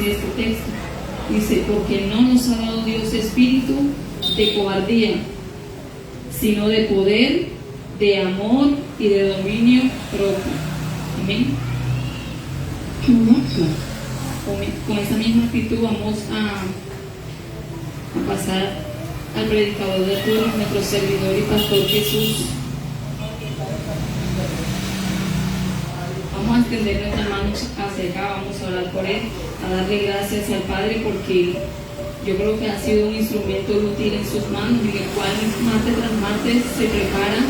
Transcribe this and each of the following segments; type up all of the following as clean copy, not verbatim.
dice este texto. Dice, porque no nos ha dado Dios espíritu de cobardía, sino de poder, de amor y de dominio propio. Amén. Con esa misma actitud vamos a pasar al predicador de turno, nuestro servidor y pastor Jesús. Vamos a extender nuestras manos hacia acá, vamos a orar por él, a darle gracias al Padre, porque yo creo que ha sido un instrumento útil en sus manos, en el cual martes tras martes se prepara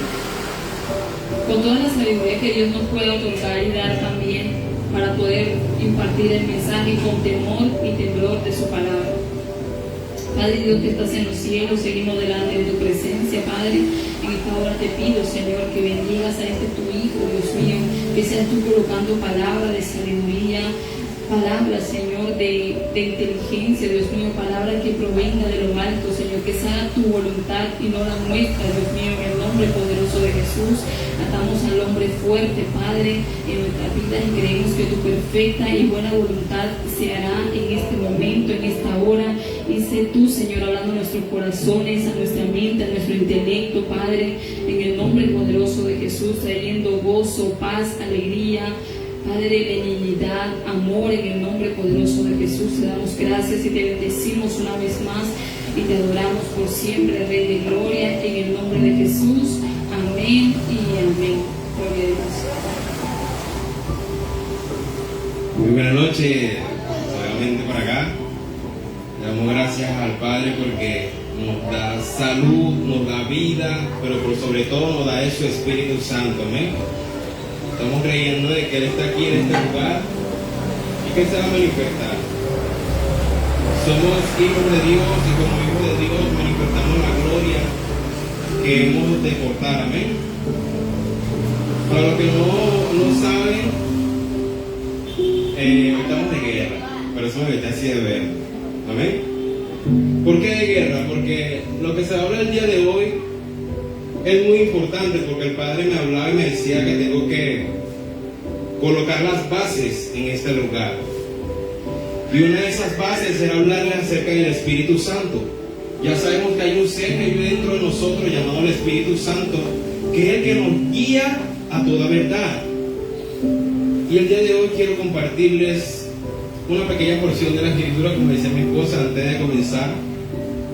con toda la sabiduría que Dios nos puede otorgar y dar también, para poder impartir el mensaje con temor y temblor de su palabra. Padre Dios que estás en los cielos, seguimos delante de tu presencia, Padre. En esta hora te pido, Señor, que bendigas a este tu Hijo, Dios mío, que seas tú colocando palabra de sabiduría, palabra, Señor, de inteligencia, Dios mío, palabra que provenga de lo alto, Señor, que sea tu voluntad y no la nuestra, Dios mío, en el nombre poderoso de Jesús. Atamos al hombre fuerte, Padre, en nuestras vidas, y creemos que tu perfecta y buena voluntad se hará en este momento, en esta hora, y sé tú, Señor, hablando a nuestros corazones, a nuestra mente, a nuestro intelecto, Padre, en el nombre poderoso de Jesús, trayendo gozo, paz, alegría, Padre, benignidad, amor, en el nombre poderoso de Jesús. Te damos gracias y te bendecimos una vez más y te adoramos por siempre, Rey de Gloria, en el nombre de Jesús. Amén y amén. Gloria a Dios. Muy buenas noches, nuevamente por acá. Le damos gracias al Padre porque nos da salud, nos da vida, pero por sobre todo nos da su Espíritu Santo. Amén. Estamos creyendo de que Él está aquí en este lugar y que se va a manifestar. Somos hijos de Dios y como hijos de Dios manifestamos la gloria que hemos de portar. Amén. Para los que no saben, estamos de guerra, pero eso me está así de ver. Amén. ¿Por qué de guerra? Porque lo que se habla el día de hoy es muy importante, porque el Padre me hablaba y me decía que tengo que colocar las bases en este lugar. Y una de esas bases era hablarle acerca del Espíritu Santo. Ya sabemos que hay un ser que vive dentro de nosotros llamado el Espíritu Santo, que es el que nos guía a toda verdad. Y el día de hoy quiero compartirles una pequeña porción de la Escritura, como decía mi esposa antes de comenzar.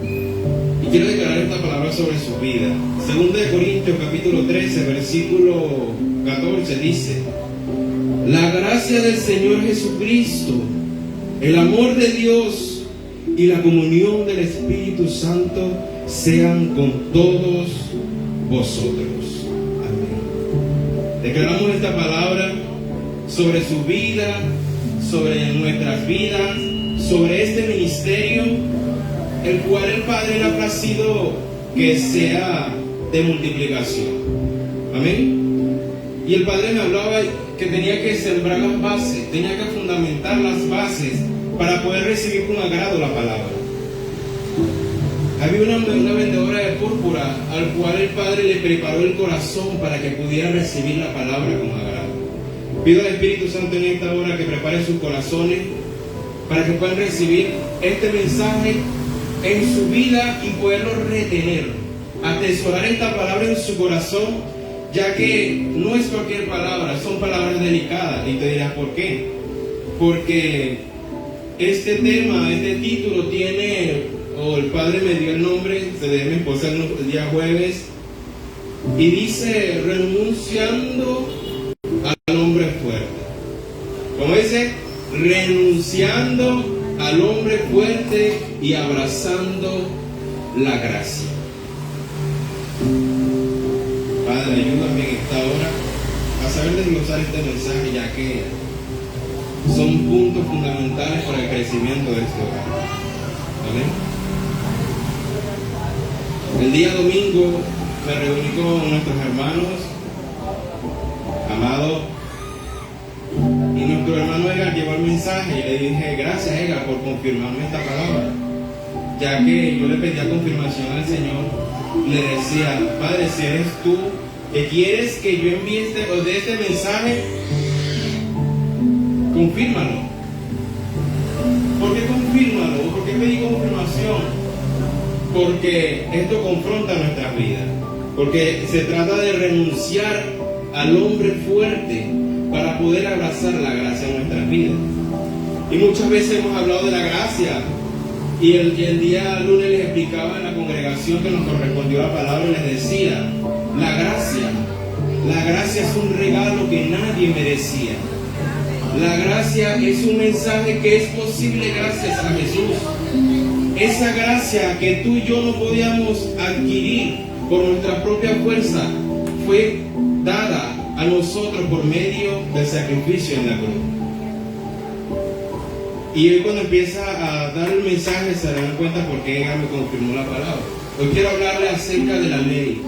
Y quiero declarar esta palabra sobre su vida. Segunda de Corintios capítulo 13, versículo 14 dice: la gracia del Señor Jesucristo, el amor de Dios y la comunión del Espíritu Santo sean con todos vosotros. Amén. Declaramos esta palabra sobre su vida, sobre nuestras vidas, sobre este ministerio, el cual el Padre le ha placido que sea de multiplicación. Amén. Y el Padre me hablaba que tenía que sembrar las bases, tenía que fundamentar las bases para poder recibir con agrado la palabra. Había una vendedora de púrpura al cual el Padre le preparó el corazón para que pudiera recibir la palabra con agrado. Pido al Espíritu Santo en esta hora que prepare sus corazones para que puedan recibir este mensaje en su vida y poderlo retener, atesorar esta palabra en su corazón, ya que no es cualquier palabra, son palabras delicadas. Y te dirás ¿por qué? Porque este tema, este título tiene, el Padre me dio el nombre, se debe mi esposa el día jueves, y dice: renunciando al hombre fuerte. Como dice, renunciando al hombre fuerte y abrazando la gracia. Padre, ayúdame en esta hora a saber desglosar este mensaje, ya que son puntos fundamentales para el crecimiento de este hogar. Amén. El día domingo me reuní con nuestros hermanos amados, y nuestro hermano Edgar llevó el mensaje y le dije: gracias, Edgar, por confirmarme esta palabra, ya que yo le pedía confirmación al Señor. Le decía: Padre, si eres tú que quieres que yo envíe este mensaje, confírmalo. pedí confirmación? Porque esto confronta nuestras vidas. Porque se trata de renunciar al hombre fuerte para poder abrazar la gracia en nuestras vidas. Y muchas veces hemos hablado de la gracia. Y el día lunes les explicaba en la congregación que nos correspondió la palabra y les decía, la gracia es un regalo que nadie merecía. La gracia es un mensaje que es posible gracias a Jesús. Esa gracia que tú y yo no podíamos adquirir por nuestra propia fuerza fue dada a nosotros por medio del sacrificio en la cruz. Y hoy cuando empieza a dar el mensaje se darán cuenta por qué ella me confirmó la palabra. Hoy quiero hablarle acerca de la ley.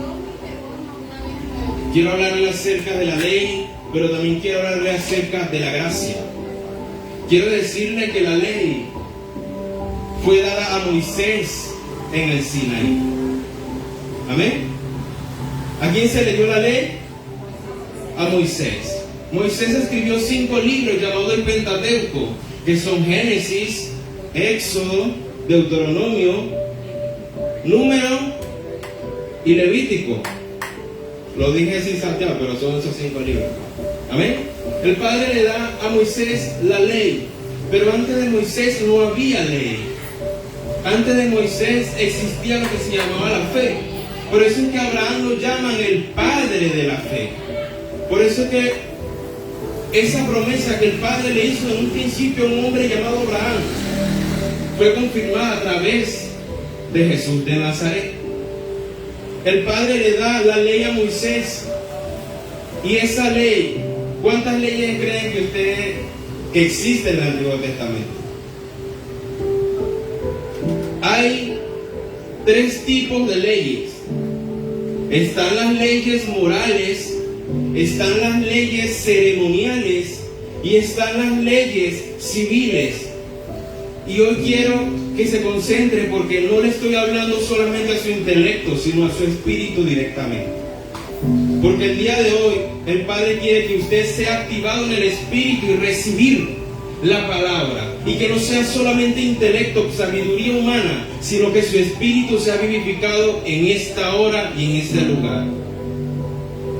Quiero hablarle acerca de la ley, pero también quiero hablarle acerca de la gracia. Quiero decirle que la ley fue dada a Moisés en el Sinaí. ¿Amén? ¿A quién se le dio la ley? A Moisés. Moisés escribió 5 libros llamados el Pentateuco, que son Génesis, Éxodo, Deuteronomio, Número y Levítico. Lo dije sin saltear, pero son esos 5 libros. Amén. El Padre le da a Moisés la ley, pero antes de Moisés no había ley. Antes de Moisés existía lo que se llamaba la fe. Por eso es que a Abraham lo llaman el padre de la fe. Por eso es que esa promesa que el Padre le hizo en un principio a un hombre llamado Abraham fue confirmada a través de Jesús de Nazaret. El Padre le da la ley a Moisés, y esa ley, ¿cuántas leyes creen que existen en el Antiguo Testamento? Hay 3 tipos de leyes. Están las leyes morales, están las leyes ceremoniales y están las leyes civiles. Y hoy quiero que se concentre, porque no le estoy hablando solamente a su intelecto, sino a su espíritu directamente. Porque el día de hoy el Padre quiere que usted sea activado en el espíritu y recibir la palabra, y que no sea solamente intelecto, sabiduría humana, sino que su espíritu sea vivificado en esta hora y en este lugar.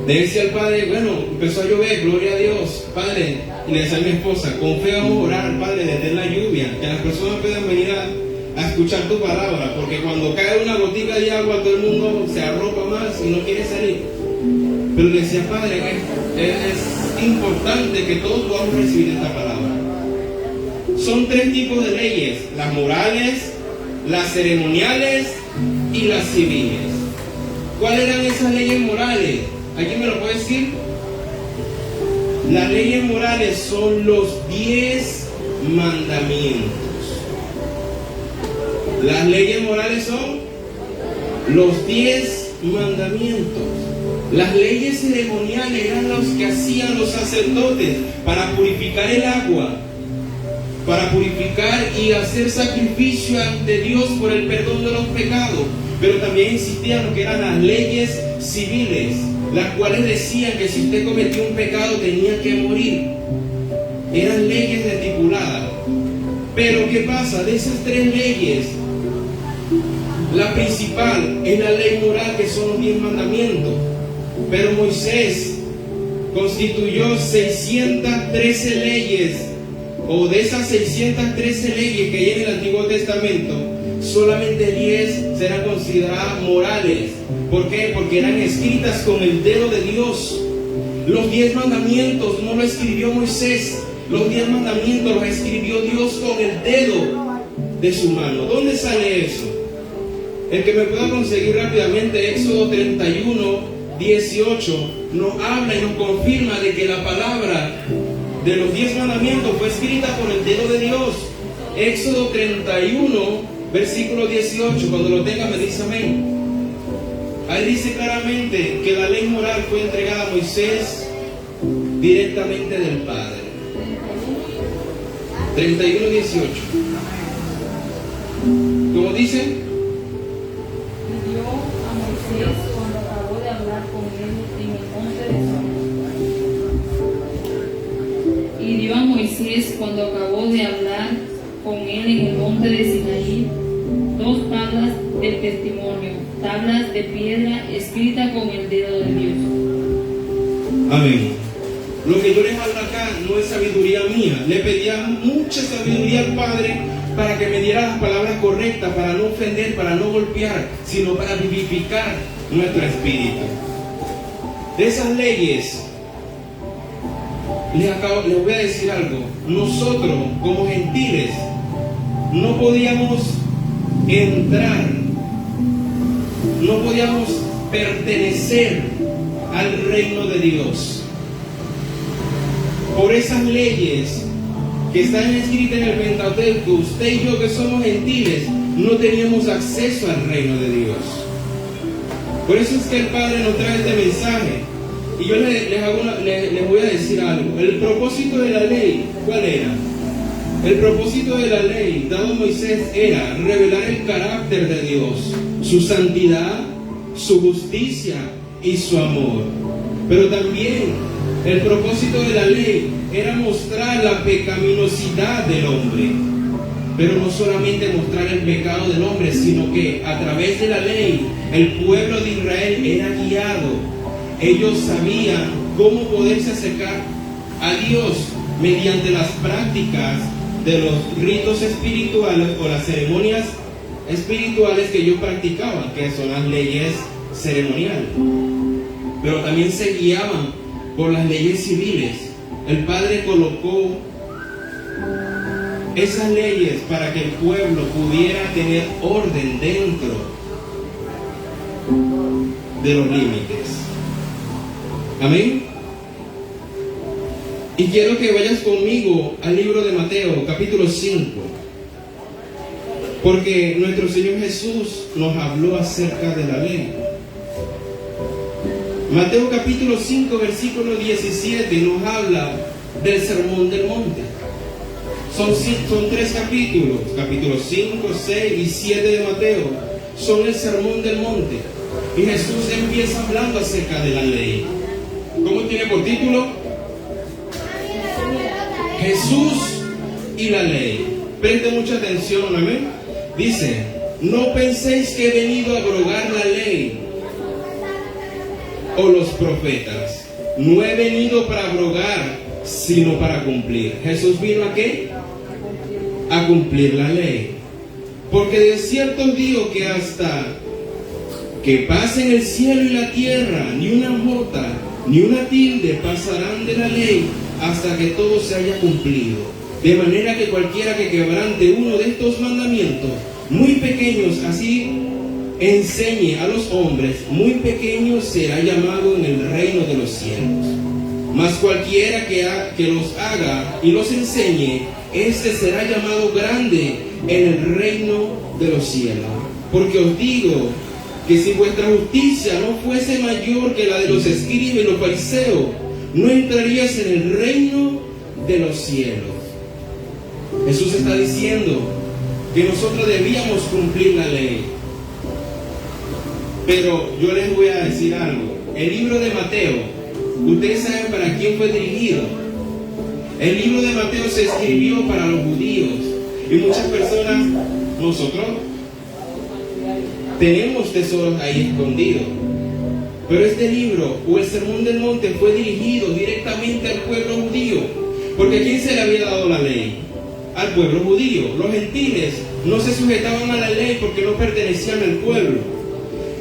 Le decía al Padre, bueno, empezó a llover, gloria a Dios, Padre, y le decía a mi esposa, con fe vamos a orar al Padre, detener la lluvia, que las personas puedan venir a escuchar tu palabra, porque cuando cae una gotita de agua todo el mundo se arropa más y no quiere salir. Pero le decía, Padre, es importante que todos podamos recibir esta palabra. Son 3 tipos de leyes: las morales, las ceremoniales y las civiles. ¿Cuáles eran esas leyes morales? ¿Alguien me lo puede decir? Las leyes morales son los 10 mandamientos. Las leyes morales son los 10 mandamientos. Las leyes ceremoniales eran los que hacían los sacerdotes para purificar el agua, para purificar y hacer sacrificio ante Dios por el perdón de los pecados. Pero también existían lo que eran las leyes civiles, las cuales decían que si usted cometió un pecado tenía que morir. Eran leyes estipuladas. Pero ¿qué pasa? De esas 3 leyes, la principal es la ley moral, que son los 10 mandamientos. Pero Moisés constituyó 613 leyes, o de esas 613 leyes que hay en el Antiguo Testamento, solamente 10 serán consideradas morales. ¿Por qué? Porque eran escritas con el dedo de Dios. Los 10 mandamientos no lo escribió Moisés, los 10 mandamientos los escribió Dios con el dedo de su mano. ¿Dónde sale eso? El que me pueda conseguir rápidamente, Éxodo 31, 18, nos habla y nos confirma de que la palabra de los 10 mandamientos fue escrita por el dedo de Dios. Éxodo 31, versículo 18, cuando lo tenga me dice amén. Ahí dice claramente que la ley moral fue entregada a Moisés directamente del Padre. 31, 18. ¿Cómo dice? Y dio a Moisés cuando acabó de hablar con él en el monte de Sinaí 2 tablas del testimonio, tablas de piedra escritas con el dedo de Dios. Amén. Lo que yo les hablo acá no es sabiduría mía. Le pedía mucha sabiduría al Padre para que me diera las palabras correctas, para no ofender, para no golpear, sino para vivificar nuestro espíritu. De esas leyes, les voy a decir algo. Nosotros, como gentiles, no podíamos entrar, no podíamos pertenecer al reino de Dios. Por esas leyes que están escritas en el Pentateuco, usted y yo que somos gentiles, no teníamos acceso al reino de Dios. Por eso es que el Padre nos trae este mensaje. Y yo les voy a decir algo. El propósito de la ley, ¿cuál era? El propósito de la ley dado a Moisés era revelar el carácter de Dios, su santidad, su justicia y su amor. Pero también el propósito de la ley era mostrar la pecaminosidad del hombre. Pero no solamente mostrar el pecado del hombre, sino que a través de la ley el pueblo de Israel era guiado. Ellos sabían cómo poderse acercar a Dios mediante las prácticas de los ritos espirituales o las ceremonias espirituales que ellos practicaban, que son las leyes ceremoniales. Pero también se guiaban por las leyes civiles. El Padre colocó esas leyes para que el pueblo pudiera tener orden dentro de los límites. Amén. Y quiero que vayas conmigo al libro de Mateo, capítulo 5. Porque nuestro Señor Jesús nos habló acerca de la ley. Mateo capítulo 5, versículo 17 nos habla del Sermón del Monte. Son 3 capítulos, capítulos 5, 6 y 7 de Mateo. Son el Sermón del Monte. Y Jesús empieza hablando acerca de la ley. ¿Cómo tiene por título? Jesús y la ley. Preste mucha atención, amén. Dice, no penséis que he venido a abrogar la ley o los profetas. No he venido para abrogar, sino para cumplir. Jesús vino ¿a qué? A cumplir la ley. Porque de cierto os digo que hasta que pasen el cielo y la tierra, ni una jota, ni una tilde pasarán de la ley hasta que todo se haya cumplido. De manera que cualquiera que quebrante uno de estos mandamientos, muy pequeños, así enseñe a los hombres, muy pequeño será llamado en el reino de los cielos. Mas cualquiera que los haga y los enseñe, este será llamado grande en el reino de los cielos. Porque os digo que si vuestra justicia no fuese mayor que la de los escribas y los fariseos, no entrarías en el reino de los cielos. Jesús está diciendo que nosotros debíamos cumplir la ley. Pero yo les voy a decir algo. El libro de Mateo, ustedes saben para quién fue dirigido. El libro de Mateo se escribió para los judíos. Y muchas personas, nosotros, tenemos tesoros ahí escondidos. Pero este libro, o el Sermón del Monte, fue dirigido directamente al pueblo judío. Porque ¿a quién se le había dado la ley? Al pueblo judío. Los gentiles no se sujetaban a la ley porque no pertenecían al pueblo.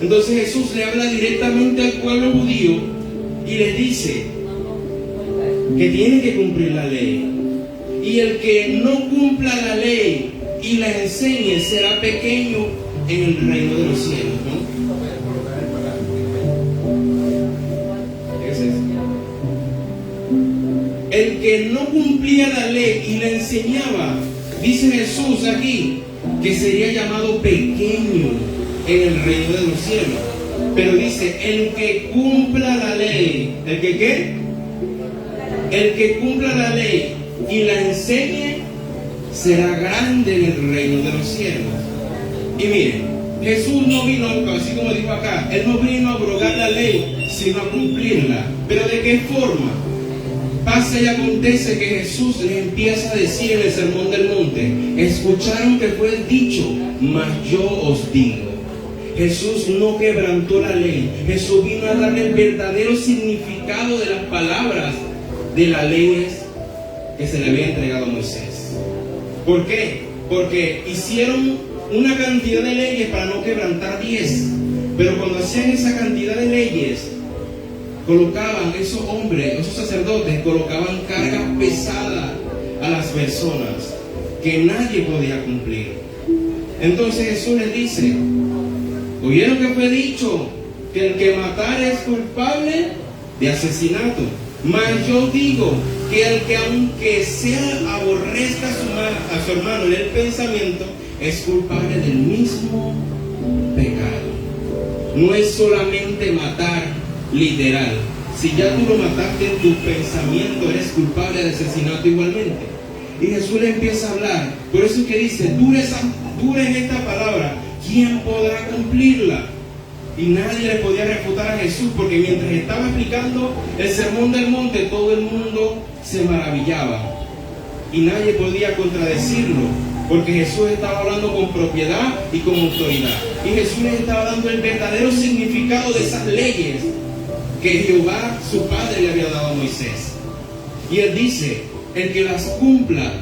Entonces Jesús le habla directamente al pueblo judío y les dice que tienen que cumplir la ley. Y el que no cumpla la ley y la enseñe será pequeño en el reino de los cielos, ¿no? ¿Qué es eso? El que no cumplía la ley y la enseñaba, dice Jesús aquí, que sería llamado pequeño en el reino de los cielos. Pero dice, el que cumpla la ley, ¿el que qué? El que cumpla la ley y la enseñe será grande en el reino de los cielos. Y miren, Jesús no vino, así como dijo acá, Él no vino a abrogar la ley, sino a cumplirla. ¿Pero de qué forma? Pasa y acontece que Jesús les empieza a decir en el Sermón del Monte: escucharon que fue dicho, mas yo os digo. Jesús no quebrantó la ley. Jesús vino a darle el verdadero significado de las palabras de las leyes que se le había entregado a Moisés. ¿Por qué? Porque hicieron una cantidad de leyes para no quebrantar 10. Pero cuando hacían esa cantidad de leyes, colocaban esos hombres, esos sacerdotes, colocaban cargas pesadas a las personas que nadie podía cumplir. Entonces Jesús les dice: ¿oyeron que fue dicho que el que matara es culpable de asesinato? Mas yo digo que el que aunque sea aborrezca a su hermano en el pensamiento, es culpable del mismo pecado. No es solamente matar literal. Si ya tú lo mataste en tu pensamiento, eres culpable de asesinato igualmente. Y Jesús le empieza a hablar. Por eso es que dice: dura en esta palabra, ¿quién podrá cumplirla? Y nadie le podía refutar a Jesús, porque mientras estaba explicando el Sermón del Monte, todo el mundo se maravillaba y nadie podía contradecirlo, porque Jesús estaba hablando con propiedad y con autoridad. Y Jesús les estaba dando el verdadero significado de esas leyes que Jehová, su Padre, le había dado a Moisés. Y él dice: el que las cumpla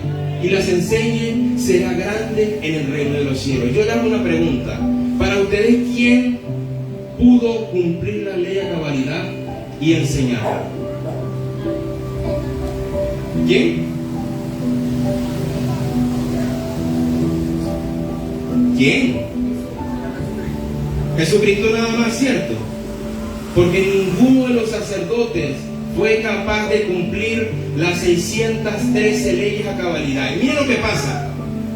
y las enseñe será grande en el reino de los cielos. Yo le hago una pregunta: para ustedes, ¿quién pudo cumplir la ley a cabalidad y enseñarla? ¿Quién? ¿Quién? Jesucristo nada más, ¿cierto? Porque ninguno de los sacerdotes fue capaz de cumplir las 613 leyes a cabalidad. Y mira lo que pasa: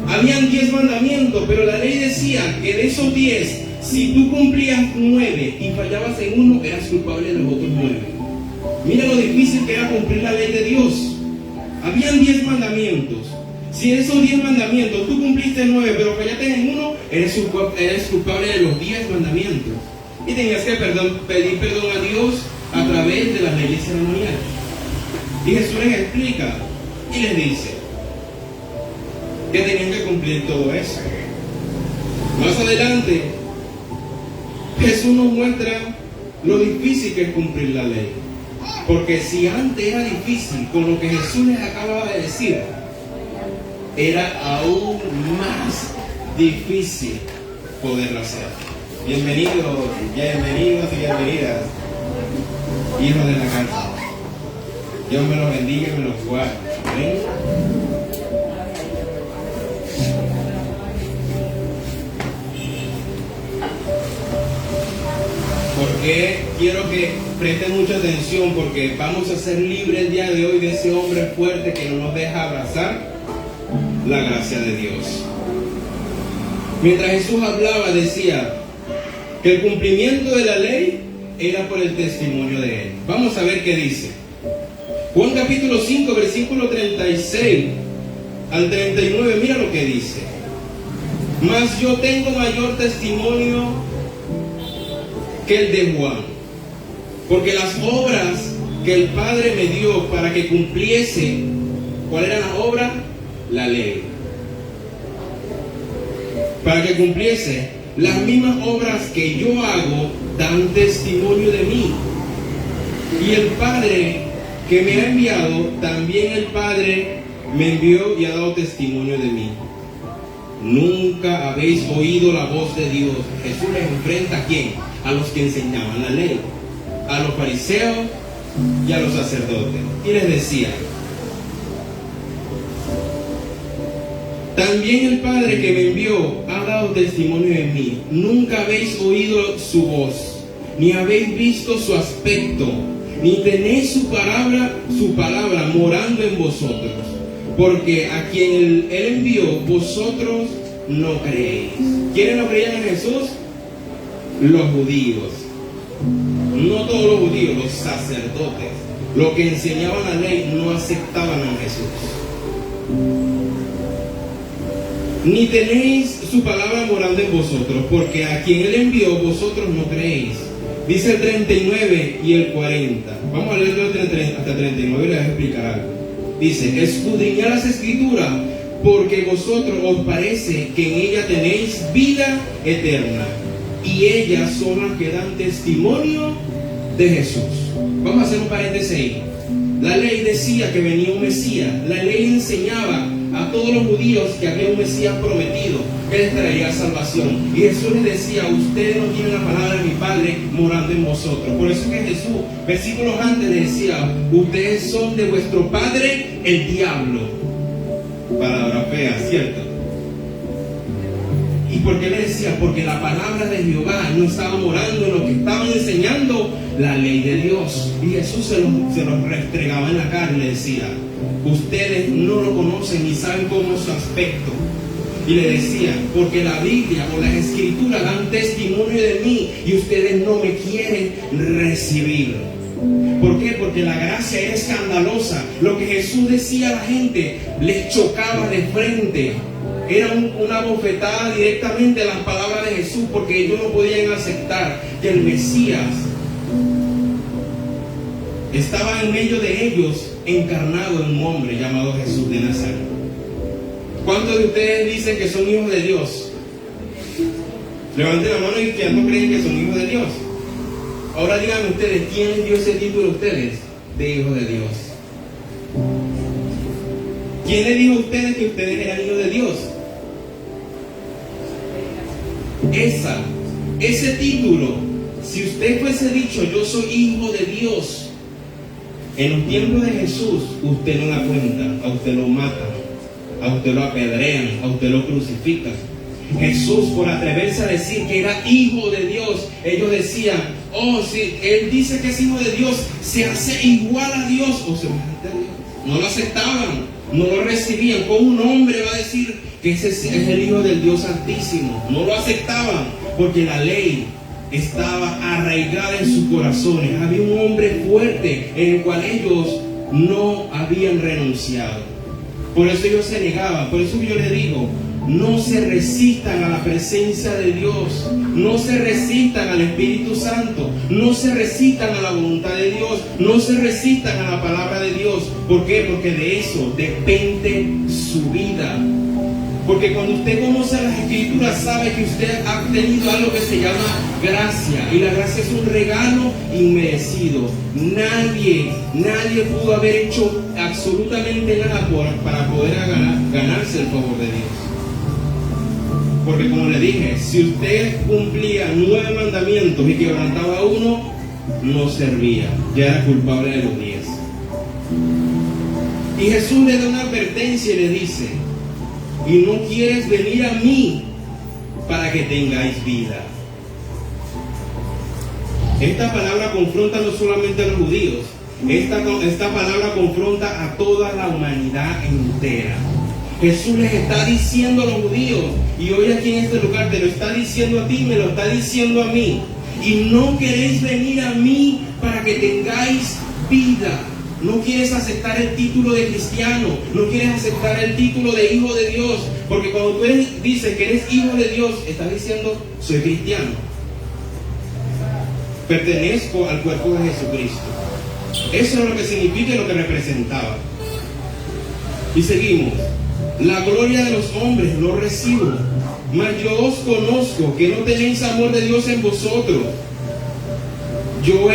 habían 10 mandamientos, pero la ley decía que de esos 10, si tú cumplías 9 y fallabas en uno, eras culpable de los otros 9. Mira lo difícil que era cumplir la ley de Dios. Habían 10 mandamientos. Si de esos 10 mandamientos tú cumpliste 9, pero fallaste en uno, eres culpable de los 10 mandamientos. Y tenías que pedir perdón a Dios a través de las leyes ceremoniales. Y Jesús les explica y les dice que tenían que cumplir todo eso. Más adelante, Jesús nos muestra lo difícil que es cumplir la ley. Porque si antes era difícil, con lo que Jesús les acaba de decir, era aún más difícil poderlo hacer. Bienvenidos y bienvenidas, hijos de la casa. Dios me los bendiga y me los guarde. ¿Amén? Porque quiero que presten mucha atención, porque vamos a ser libres el día de hoy de ese hombre fuerte que no nos deja abrazar la gracia de Dios. Mientras Jesús hablaba, decía que el cumplimiento de la ley era por el testimonio de él. Vamos a ver qué dice. Juan capítulo 5, versículo 36 al 39, mira lo que dice: mas yo tengo mayor testimonio que el de Juan, porque las obras que el Padre me dio para que cumpliese, ¿cuál era la obra? La ley. Para que cumpliese las mismas obras que yo hago, dan testimonio de mí. Y el Padre que me ha enviado, también el Padre me envió y ha dado testimonio de mí. Nunca habéis oído la voz de Dios. Jesús les enfrenta ¿a quién? A los que enseñaban la ley, a los fariseos y a los sacerdotes. Y les decía: también el Padre que me envió ha dado testimonio de mí. Nunca habéis oído su voz, ni habéis visto su aspecto, ni tenéis su palabra morando en vosotros. Porque a quien él envió, vosotros no creéis. ¿Quiénes no creían en Jesús? Los judíos. No todos los judíos, los sacerdotes, los que enseñaban la ley, no aceptaban a Jesús. Ni tenéis su palabra morando en vosotros, porque a quien él envió, vosotros no creéis. Dice el 39 y el 40. Vamos a leerlo hasta 39 y les voy a explicar algo. Dice: escudriñad las escrituras, porque vosotros os parece que en ella tenéis vida eterna, y ellas son las que dan testimonio de Jesús. Vamos a hacer un paréntesis ahí. La ley decía que venía un Mesías. La ley enseñaba a todos los judíos que había un Mesías prometido, que les traería salvación. Y Jesús les decía: ustedes no tienen la palabra de mi Padre morando en vosotros. Por eso que Jesús, versículos antes, les decía: ustedes son de vuestro padre el diablo. Palabra fea, ¿cierto? ¿Y por qué le decía? Porque la palabra de Jehová no estaba morando en lo que estaban enseñando la ley de Dios. Y Jesús se los restregaba en la cara y le decía: ustedes no lo conocen ni saben cómo es su aspecto. Y le decía: porque la Biblia o las escrituras dan testimonio de mí y ustedes no me quieren recibir. ¿Por qué? Porque la gracia era escandalosa. Lo que Jesús decía a la gente les chocaba de frente. Era una bofetada directamente a las palabras de Jesús, porque ellos no podían aceptar que el Mesías estaba en medio de ellos, encarnado en un hombre llamado Jesús de Nazaret. ¿Cuántos de ustedes dicen que son hijos de Dios? Levanten la mano y que no creen que son hijos de Dios. Ahora díganme ustedes, ¿quién les dio ese título a ustedes de hijos de Dios? ¿Quién les dijo a ustedes que ustedes eran hijos de Dios? Ese título, si usted fuese dicho: yo soy hijo de Dios, en los tiempos de Jesús, usted no da cuenta, a usted lo matan, a usted lo apedrean, a usted lo crucifican. Jesús, por atreverse a decir que era hijo de Dios, ellos decían: oh, si él dice que es hijo de Dios, se hace igual a Dios o semejante a Dios. No lo aceptaban, no lo recibían. ¿Cómo un hombre va a decir que ese es el hijo del Dios Altísimo? No lo aceptaban, porque la ley estaba arraigada en sus corazones. Había un hombre fuerte en el cual ellos no habían renunciado. Por eso ellos se negaban. Por eso yo les digo: no se resistan a la presencia de Dios, no se resistan al Espíritu Santo, no se resistan a la voluntad de Dios, no se resistan a la palabra de Dios. ¿Por qué? Porque de eso depende su vida. Porque cuando usted conoce las Escrituras, sabe que usted ha obtenido algo que se llama gracia. Y la gracia es un regalo inmerecido. Nadie pudo haber hecho absolutamente nada para poder ganarse el favor de Dios. Porque como le dije, si usted cumplía 9 mandamientos y quebrantaba uno, no servía. Ya era culpable de los 10. Y Jesús le da una advertencia y le dice: y no quieres venir a mí para que tengáis vida. Esta palabra confronta no solamente a los judíos, esta palabra confronta a toda la humanidad entera. Jesús les está diciendo a los judíos, y hoy aquí en este lugar te lo está diciendo a ti, me lo está diciendo a mí: y no queréis venir a mí para que tengáis vida. No quieres aceptar el título de cristiano, no quieres aceptar el título de hijo de Dios, porque cuando tú dices que eres hijo de Dios, estás diciendo: soy cristiano, pertenezco al cuerpo de Jesucristo. Eso es lo que significa y lo que representaba. Y seguimos: la gloria de los hombres no recibo, mas yo os conozco que no tenéis amor de Dios en vosotros. Yo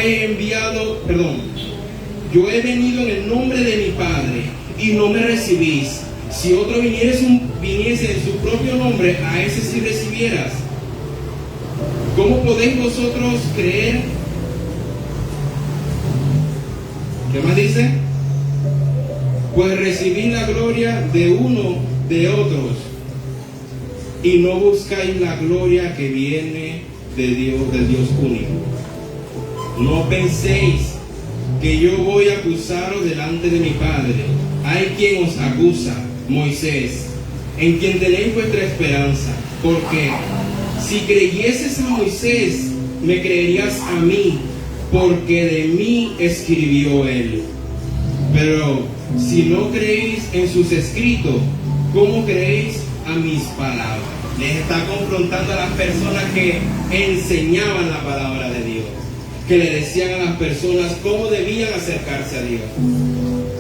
he venido en el nombre de mi Padre y no me recibís. Si otro viniese en su propio nombre, a ese sí recibieras. ¿Cómo podéis vosotros creer? ¿Qué más dice? Pues recibid la gloria de uno de otros y no buscáis la gloria que viene de Dios, del Dios único. No penséis que yo voy a acusaros delante de mi Padre. Hay quien os acusa, Moisés, en quien tenéis vuestra esperanza. Porque si creyeses a Moisés, me creerías a mí, porque de mí escribió él. Pero si no creéis en sus escritos, ¿cómo creéis a mis palabras? Les está confrontando a las personas que enseñaban la palabra de Dios. que le decían a las personas cómo debían acercarse a Dios.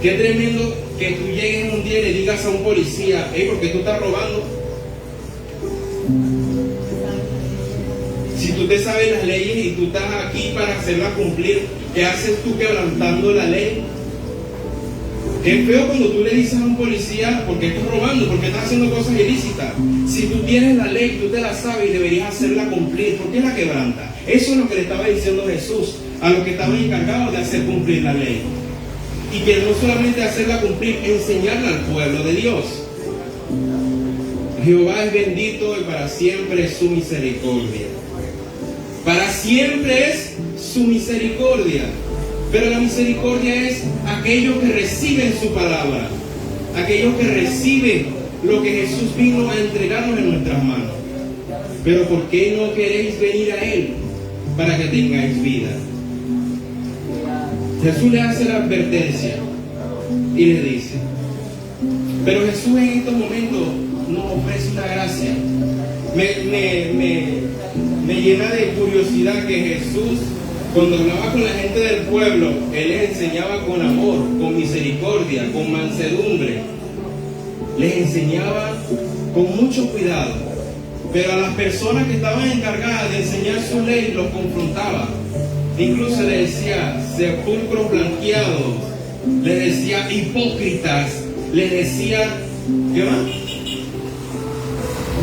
Qué tremendo que tú llegues un día y le digas a un policía: hey, ¿por qué tú estás robando? Si tú te sabes las leyes y tú estás aquí para hacerlas cumplir, ¿qué haces tú quebrantando la ley? Qué feo cuando tú le dices a un policía: ¿por qué estás robando? ¿Por qué estás haciendo cosas ilícitas? Si tú tienes la ley, tú te la sabes y deberías hacerla cumplir. ¿Por qué la quebranta? Eso es lo que le estaba diciendo Jesús a los que estaban encargados de hacer cumplir la ley. Y que no solamente hacerla cumplir, enseñarla al pueblo de Dios. Jehová es bendito y para siempre es su misericordia. Para siempre es su misericordia. Pero la misericordia es aquellos que reciben su palabra, aquellos que reciben lo que Jesús vino a entregarnos en nuestras manos. Pero ¿por qué no queréis venir a Él para que tengáis vida? Jesús le hace la advertencia y le dice, pero Jesús en estos momentos nos ofrece una gracia. Me llena de curiosidad que Jesús, cuando hablaba con la gente del pueblo, Él les enseñaba con amor, con misericordia, con mansedumbre. Les enseñaba con mucho cuidado. Pero a las personas que estaban encargadas de enseñar su ley, los confrontaba. Incluso les decía sepulcros blanqueados, les decía hipócritas, les decía, ¿qué más?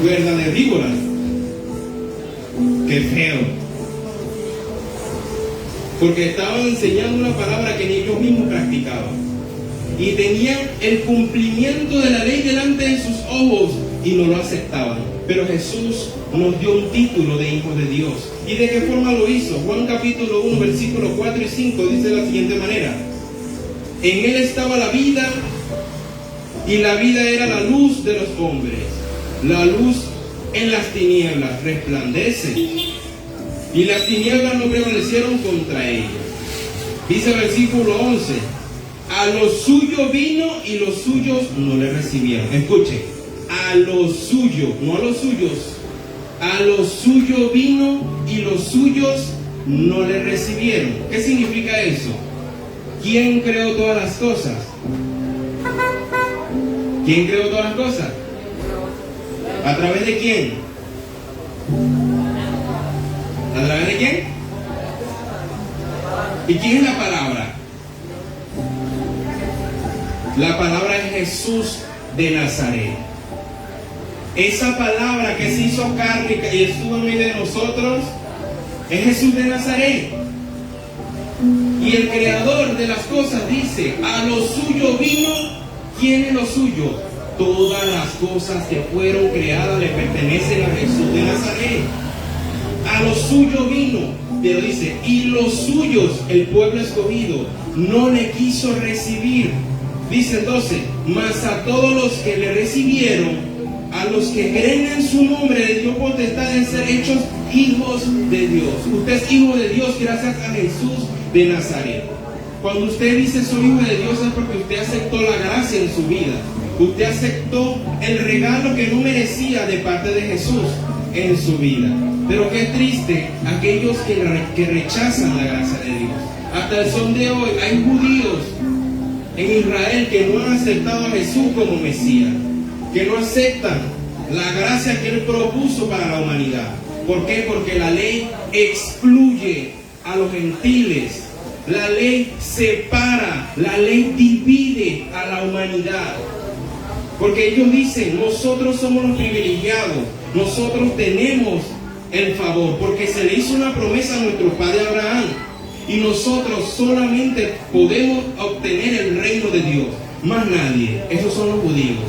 Cuerda de víboras. Qué feo. Porque estaban enseñando una palabra que ni ellos mismos practicaban. Y tenían el cumplimiento de la ley delante de sus ojos y no lo aceptaban. Pero Jesús nos dio un título de hijos de Dios. ¿Y de qué forma lo hizo? Juan capítulo 1, versículos 4 y 5 dice de la siguiente manera: en Él estaba la vida, y la vida era la luz de los hombres. La luz en las tinieblas resplandece, y las tinieblas no prevalecieron contra ella. Dice el versículo 11: a los suyos vino y los suyos no le recibieron. Escuche, a los suyos, no a los suyos. A los suyos vino y los suyos no le recibieron. ¿Qué significa eso? ¿Quién creó todas las cosas? ¿Quién creó todas las cosas? ¿A través de quién? ¿A través de quién? ¿Y quién es la palabra? La palabra es Jesús de Nazaret. Esa palabra que se hizo carne y estuvo en medio de nosotros es Jesús de Nazaret. Y el creador de las cosas dice: a lo suyo vino. ¿Quién es lo suyo? Todas las cosas que fueron creadas le pertenecen a Jesús de Nazaret. A lo suyo vino, pero dice, y los suyos, el pueblo escogido, no le quiso recibir. Dice entonces, mas a todos los que le recibieron, a los que creen en su nombre, le dio potestad de ser hechos hijos de Dios. Usted es hijo de Dios gracias a Jesús de Nazaret. Cuando usted dice soy hijo de Dios es porque usted aceptó la gracia en su vida. Usted aceptó el regalo que no merecía de parte de Jesús en su vida. Pero qué triste aquellos que rechazan la gracia de Dios. Hasta el son de hoy hay judíos en Israel que no han aceptado a Jesús como Mesías, que no aceptan la gracia que Él propuso para la humanidad. ¿Por qué? Porque la ley excluye a los gentiles, la ley separa, la ley divide a la humanidad. Porque ellos dicen, nosotros somos los privilegiados, nosotros tenemos el favor, porque se le hizo una promesa a nuestro padre Abraham, y nosotros solamente podemos obtener el reino de Dios, más nadie. Esos son los judíos.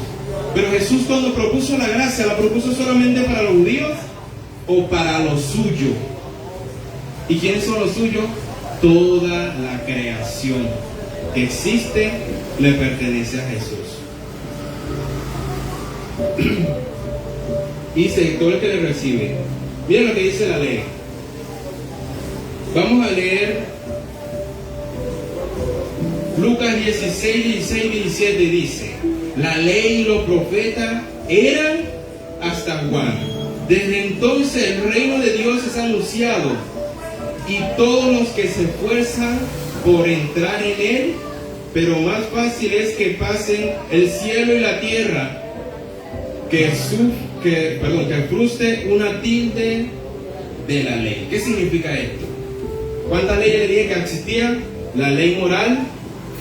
Pero Jesús, cuando propuso la gracia, ¿la propuso solamente para los judíos o para los suyos? ¿Y quiénes son los suyos? Toda la creación que existe le pertenece a Jesús. Dice, todo el que le recibe. Miren lo que dice la ley. Vamos a leer Lucas 16, 16 y 17. Dice: la ley y los profetas eran hasta Juan. Desde entonces el reino de Dios es anunciado, y todos los que se esfuerzan por entrar en él, pero más fácil es que pasen el cielo y la tierra, que frustre una tilde de la ley. ¿Qué significa esto? ¿Cuántas leyes le dije que existían? La ley moral,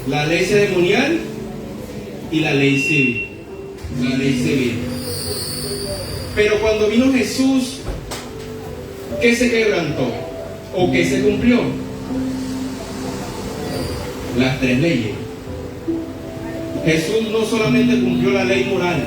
la ley ceremonial y la ley civil. La ley civil. Pero cuando vino Jesús, ¿qué se quebrantó? ¿O qué se cumplió? Las 3 leyes. Jesús no solamente cumplió la ley moral,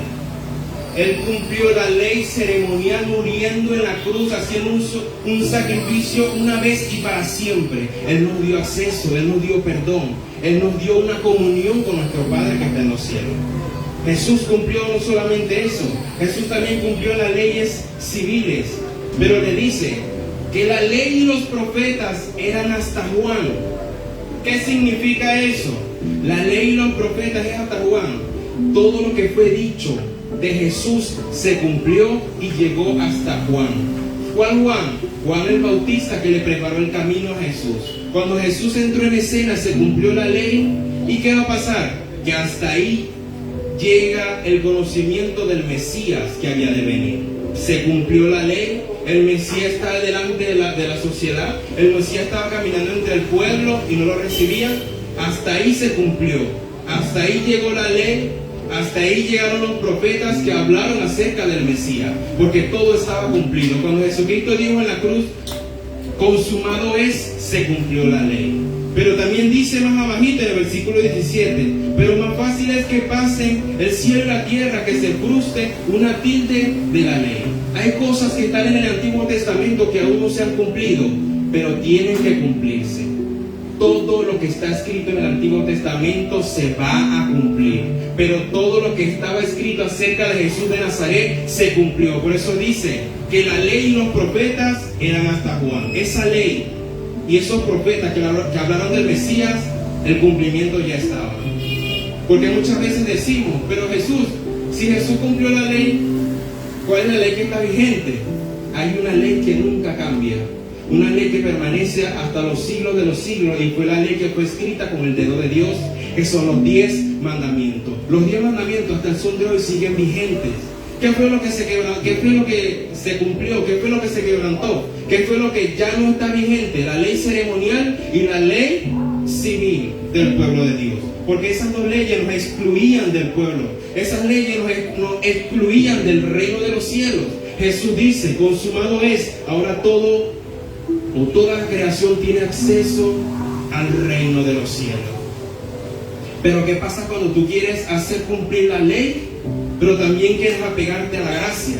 Él cumplió la ley ceremonial muriendo en la cruz, haciendo un sacrificio una vez y para siempre. Él nos dio acceso, Él nos dio perdón, Él nos dio una comunión con nuestro Padre que está en los cielos. Jesús cumplió no solamente eso, Jesús también cumplió las leyes civiles, pero le dice que la ley y los profetas eran hasta Juan. ¿Qué significa eso? La ley y los profetas es hasta Juan. Todo lo que fue dicho de Jesús se cumplió y llegó hasta Juan. ¿Cuál Juan? Juan el Bautista, que le preparó el camino a Jesús. Cuando Jesús entró en escena se cumplió la ley. ¿Y qué va a pasar? Que hasta ahí llega el conocimiento del Mesías que había de venir. Se cumplió la ley, el Mesías estaba delante de la sociedad, el Mesías estaba caminando entre el pueblo y no lo recibían. Hasta ahí se cumplió, hasta ahí llegó la ley, hasta ahí llegaron los profetas que hablaron acerca del Mesías, porque todo estaba cumplido. Cuando Jesucristo dijo en la cruz, consumado es, se cumplió la ley. Pero también dice más abajito en el versículo 17, pero más fácil es que pasen el cielo y la tierra, que se frustre una tilde de la ley. Hay cosas que están en el Antiguo Testamento que aún no se han cumplido, pero tienen que cumplirse. Todo lo que está escrito en el Antiguo Testamento se va a cumplir, pero todo lo que estaba escrito acerca de Jesús de Nazaret se cumplió. Por eso dice que la ley y los profetas eran hasta Juan. Esa ley y esos profetas que hablaron del Mesías, el cumplimiento ya estaba. Porque muchas veces decimos, pero Jesús, si Jesús cumplió la ley, ¿cuál es la ley que está vigente? Hay una ley que nunca cambia, una ley que permanece hasta los siglos de los siglos, y fue la ley que fue escrita con el dedo de Dios, que son los 10 mandamientos. Los 10 mandamientos hasta el sol de hoy siguen vigentes. ¿Qué fue lo que se quebrantó? ¿Qué fue lo que se cumplió? ¿Qué fue lo que se quebrantó? ¿Qué fue lo que ya no está vigente? La ley ceremonial y la ley civil del pueblo de Dios. Porque esas 2 leyes nos excluían del pueblo. Esas leyes nos excluían del reino de los cielos. Jesús dice, consumado es. Ahora todo o toda la creación tiene acceso al reino de los cielos. Pero ¿qué pasa cuando tú quieres hacer cumplir la ley, pero también quieres apegarte a la gracia?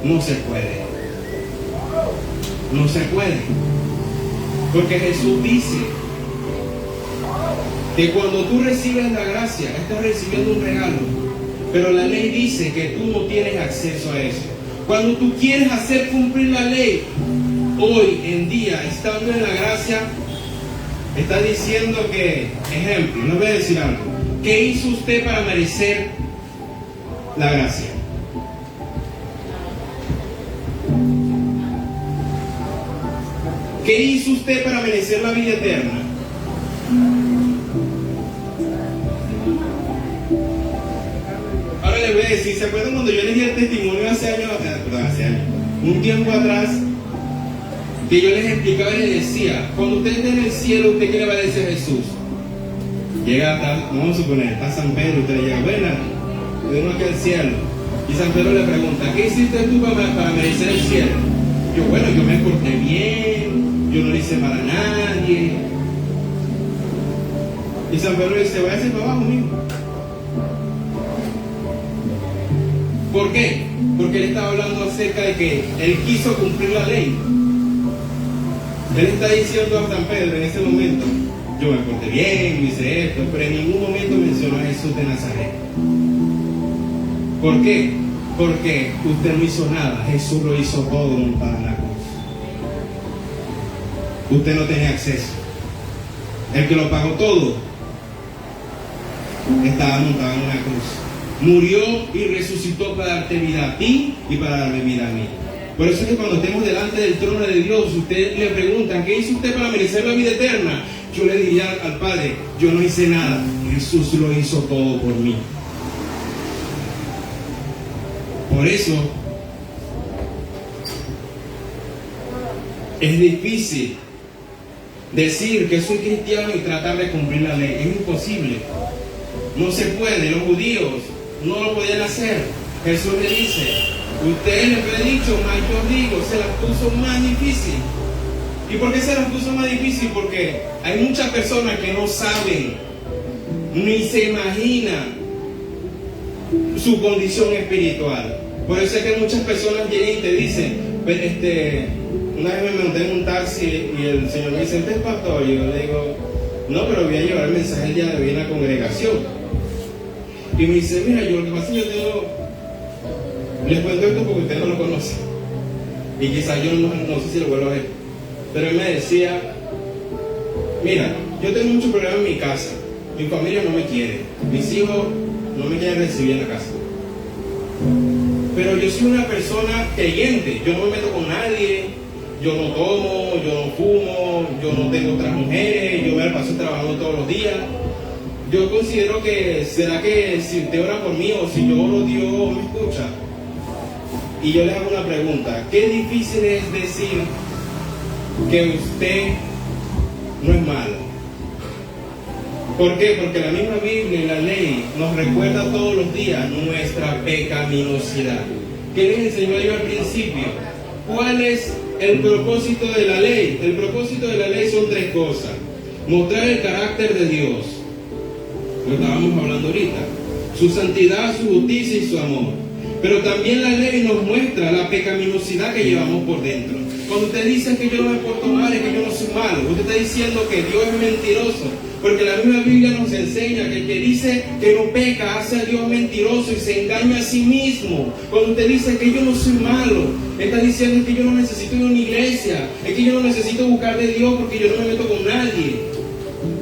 No se puede. No se puede. Porque Jesús dice que cuando tú recibes la gracia, estás recibiendo un regalo, pero la ley dice que tú no tienes acceso a eso. Cuando tú quieres hacer cumplir la ley, hoy en día, estando en la gracia, está diciendo que, ejemplo, no voy a decir algo, ¿qué hizo usted para merecer la gracia? ¿Qué hizo usted para merecer la vida eterna? Ahora les voy a decir, ¿se acuerdan cuando yo les di el testimonio hace años, un tiempo atrás, que yo les explicaba y les decía, cuando usted esté en el cielo, ¿usted qué le va a decir a Jesús? Llega, vamos a suponer, está San Pedro, usted le llega, bueno, venimos aquí al cielo. Y San Pedro le pregunta, ¿qué hiciste tú para merecer el cielo? Yo, bueno, yo me porté bien, yo no le hice mal a nadie. Y San Pedro le dice, váyase para abajo, mijo. ¿Por qué? Porque él estaba hablando acerca de que él quiso cumplir la ley. Él está diciendo a San Pedro en ese momento, yo me porté bien, hice esto, pero en ningún momento mencionó a Jesús de Nazaret. ¿Por qué? Porque usted no hizo nada, Jesús lo hizo todo montado en la cruz. Usted no tenía acceso. El que lo pagó todo estaba montado en una cruz. Murió y resucitó para darte vida a ti y para darme vida a mí. Por eso es que cuando estemos delante del trono de Dios, usted le preguntan, ¿qué hizo usted para merecer la vida eterna? Yo le diría al Padre, yo no hice nada, Jesús lo hizo todo por mí. Por eso es difícil decir que soy cristiano y tratar de cumplir la ley. Es imposible. No se puede. Los judíos no lo podían hacer. Jesús le dice, ustedes les he dicho, mas yo digo, se las puso más difícil. ¿Y por qué se las puso más difícil? Porque hay muchas personas que no saben ni se imaginan su condición espiritual. Por eso es que muchas personas llegan y te dicen, una vez me monté en un taxi y el señor me dice, ¿usted es pastor? Y yo le digo, no, pero voy a llevar el mensaje el día de hoy en la congregación. Y me dice, mira, yo lo que pasa es que yo les cuento esto porque usted no lo conoce. Y quizás yo no sé si lo vuelvo a ver. Pero él me decía, mira, yo tengo muchos problemas en mi casa. Mi familia no me quiere. Mis hijos no me quieren recibir en la casa. Pero yo soy una persona creyente. Yo no me meto con nadie. Yo no tomo, yo no fumo, yo no tengo otras mujeres. Yo me la paso trabajando todos los días. Yo considero que, ¿será que si usted ora por mí o si yo oro, Dios me escucha? Y yo le hago una pregunta. ¿Qué difícil es decir que usted no es malo? ¿Por qué? Porque la misma Biblia y la ley nos recuerda todos los días nuestra pecaminosidad. ¿Qué les enseñó yo al principio? ¿Cuál es el propósito de la ley? El propósito de la ley son tres cosas. Mostrar el carácter de Dios, lo estábamos hablando ahorita, su santidad, su justicia y su amor. Pero también la ley nos muestra la pecaminosidad que llevamos por dentro. Cuando usted dice que yo no me porto mal, es que yo no soy malo, usted está diciendo que Dios es mentiroso. Porque la misma Biblia nos enseña que el que dice que no peca hace a Dios mentiroso y se engaña a sí mismo. Cuando usted dice que yo no soy malo, está diciendo que yo no necesito ir a una iglesia, es que yo no necesito buscar de Dios porque yo no me meto con nadie.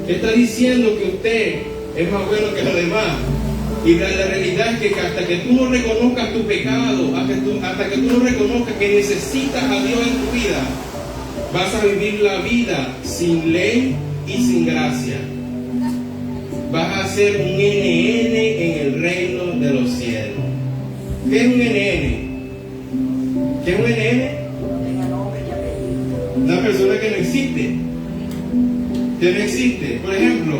Está diciendo que usted es más bueno que los demás. Y la realidad es que hasta que tú no reconozcas tu pecado, hasta que tú no reconozcas que necesitas a Dios en tu vida, vas a vivir la vida sin ley y sin gracia. Vas a ser un NN en el reino de los cielos. ¿Qué es un NN? ¿Qué es un NN? Una persona que no existe. Que no existe. Por ejemplo,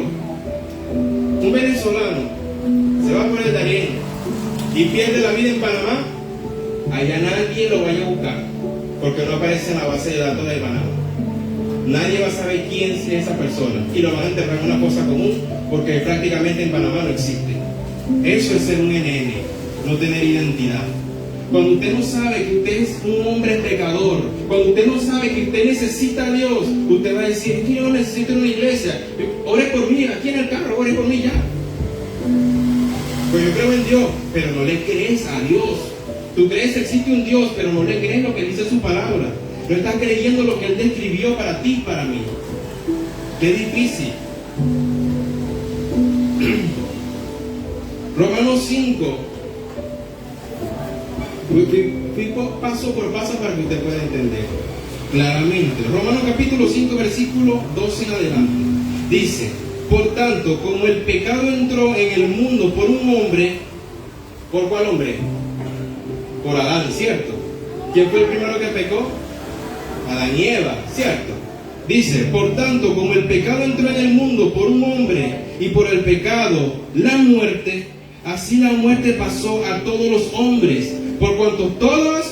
un venezolano se va por el Darién y pierde la vida en Panamá, allá nadie lo vaya a buscar porque no aparece en la base de datos de Panamá. Nadie va a saber quién es esa persona y lo van a enterrar en una fosa común porque prácticamente en Panamá no existe. Eso es ser un NN, no tener identidad. Cuando usted no sabe que usted es un hombre pecador, cuando usted no sabe que usted necesita a Dios, usted va a decir, es que yo no necesito una iglesia, ore por mí, aquí en el carro, ore por mí ya. Pues yo creo en Dios, pero no le crees a Dios. Tú crees que existe un Dios, pero no le crees lo que dice su palabra. No estás creyendo lo que Él describió para ti y para mí. Qué difícil. Romanos 5. Fui paso por paso para que usted pueda entender claramente. Romanos capítulo 5, versículo 12 en adelante. Dice, por tanto, como el pecado entró en el mundo por un hombre, ¿por cuál hombre? Por Adán, ¿cierto? ¿Quién fue el primero que pecó? Adán y Eva, ¿cierto? Dice, por tanto, como el pecado entró en el mundo por un hombre y por el pecado la muerte, así la muerte pasó a todos los hombres, por cuanto todos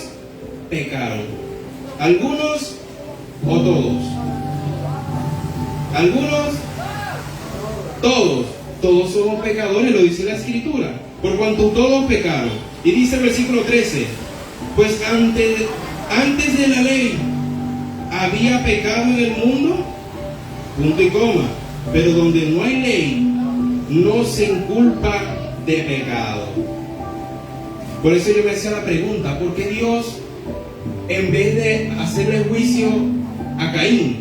pecaron. ¿Algunos o todos? ¿Algunos? Todos. Todos somos pecadores, lo dice la Escritura. Por cuanto todos pecaron. Y dice el versículo 13, pues antes de la ley había pecado en el mundo, punto y coma, pero donde no hay ley no se inculpa de pecado. Por eso yo me hacía la pregunta, ¿por qué Dios, en vez de hacerle juicio a Caín,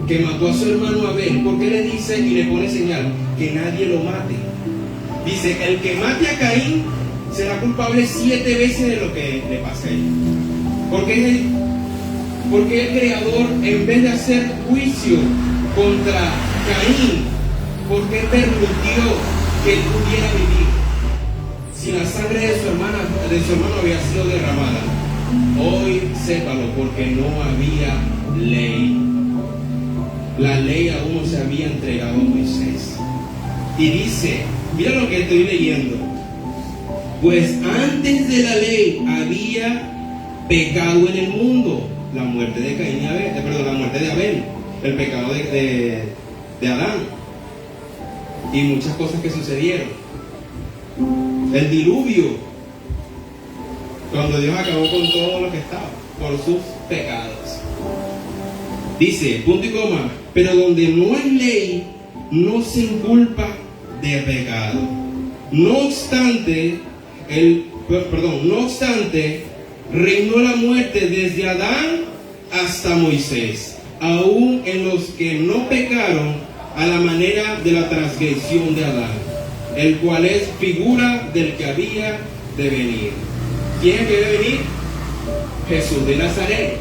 que mató a su hermano Abel, por qué le dice y le pone señal que nadie lo mate? Dice, el que mate a Caín será culpable 7 veces de lo que le pasa a él. Porque el Creador, en vez de hacer juicio contra Caín, ¿por qué permitió que él pudiera vivir si la sangre de su hermano había sido derramada? Hoy sépalo, porque no había ley. La ley aún no se había entregado a Moisés. Y dice, mira lo que estoy leyendo: pues antes de la ley había pecado en el mundo, la muerte de Caín y Abel, la muerte de Abel, el pecado de Adán, y muchas cosas que sucedieron. El diluvio, cuando Dios acabó con todo lo que estaba por sus pecados. Dice, punto y coma, pero donde no hay ley, no se inculpa de pecado. No obstante, reinó la muerte desde Adán hasta Moisés, aún en los que no pecaron a la manera de la transgresión de Adán, el cual es figura del que había de venir. ¿Quién debe venir? Jesús de Nazaret.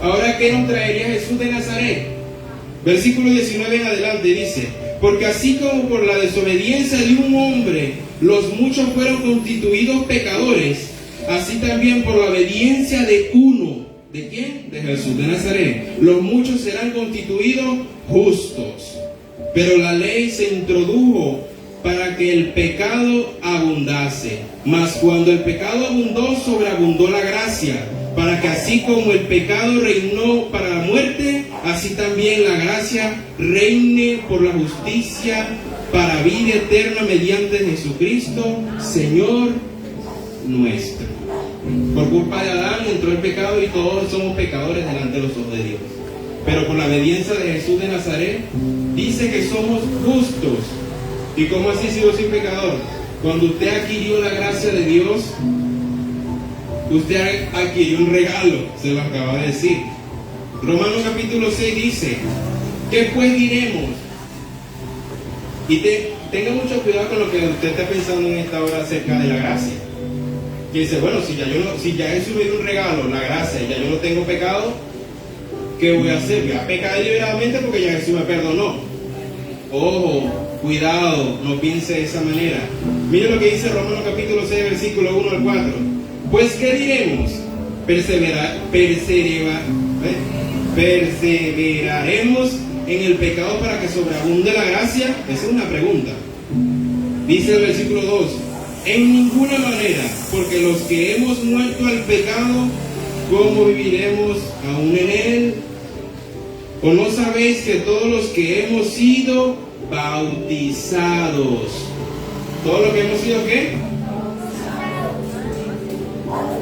Ahora, ¿qué nos traería Jesús de Nazaret? Versículo 19 en adelante dice: porque así como por la desobediencia de un hombre los muchos fueron constituidos pecadores, así también por la obediencia de uno. ¿De quién? De Jesús de Nazaret. Los muchos serán constituidos justos. Pero la ley se introdujo para que el pecado abundase. Mas cuando el pecado abundó, sobreabundó la gracia, para que así como el pecado reinó para la muerte, así también la gracia reine por la justicia para vida eterna mediante Jesucristo, Señor nuestro. Por culpa de Adán entró el pecado y todos somos pecadores delante de los ojos de Dios. Pero por la obediencia de Jesús de Nazaret, dice que somos justos. ¿Y cómo así sido sin pecador? Cuando usted adquirió la gracia de Dios, usted adquirió un regalo, se lo acaba de decir. Romanos capítulo 6 dice: ¿qué pues diremos? Y tenga mucho cuidado con lo que usted está pensando en esta hora acerca de la gracia. Que dice, bueno, si ya Jesús me dio un regalo, la gracia, y ya yo no tengo pecado, ¿qué voy a hacer? Voy a pecar deliberadamente porque ya Jesús me perdonó. Ojo, cuidado, no piense de esa manera. Mire lo que dice Romanos capítulo 6, versículo 1 al 4. Pues, ¿qué diremos? ¿Perseveraremos en el pecado para que sobreabunde la gracia? Esa es una pregunta. Dice el versículo 2: en ninguna manera, porque los que hemos muerto al pecado, ¿cómo viviremos aún en él? ¿O no sabéis que todos los que hemos sido bautizados, todos los que hemos sido qué?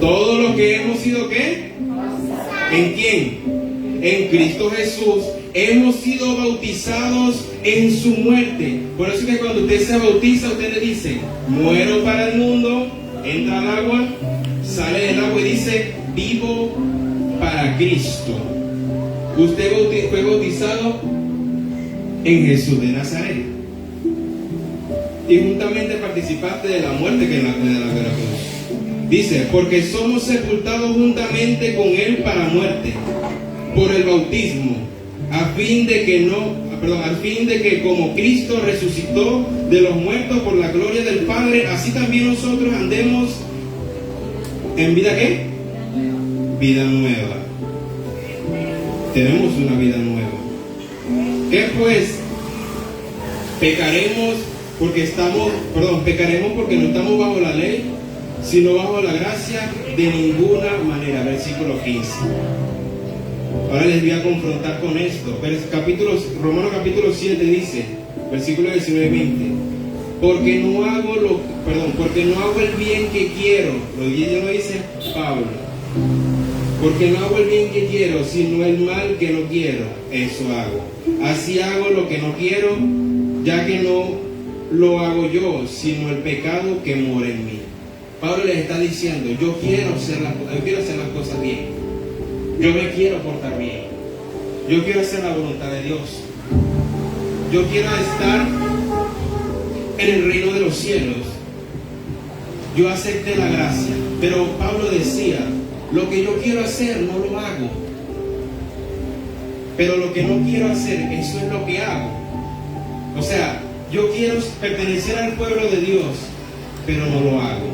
Todos los que hemos sido qué? ¿En quién? En Cristo Jesús. Hemos sido bautizados en su muerte. Por eso que cuando usted se bautiza, usted le dice: muero para el mundo, entra al agua, sale del agua y dice: vivo para Cristo. Usted fue bautizado en Jesús de Nazaret y juntamente participaste de la muerte que es la cruz. Dice: porque somos sepultados juntamente con Él para muerte por el bautismo, a fin de que como Cristo resucitó de los muertos por la gloria del Padre, así también nosotros andemos en vida ¿qué? Vida nueva. Tenemos una vida nueva. ¿Qué pues? Pecaremos porque no estamos bajo la ley, sino bajo la gracia. De ninguna manera. Versículo 15. Ahora les voy a confrontar con esto. Romanos capítulo 7 dice, versículo 19 y 20: porque no hago el bien que quiero. Lo dice Pablo. Porque no hago el bien que quiero, sino el mal que no quiero, eso hago. Así hago lo que no quiero, ya que no lo hago yo, sino el pecado que mora en mí. Pablo les está diciendo: yo quiero hacer las cosas bien. Yo me quiero portar bien. Yo quiero hacer la voluntad de Dios. Yo quiero estar en el reino de los cielos. Yo acepté la gracia. Pero Pablo decía: Lo que yo quiero hacer no lo hago. Pero lo que no quiero hacer, eso es lo que hago. O sea, yo quiero pertenecer al pueblo de Dios, pero no lo hago.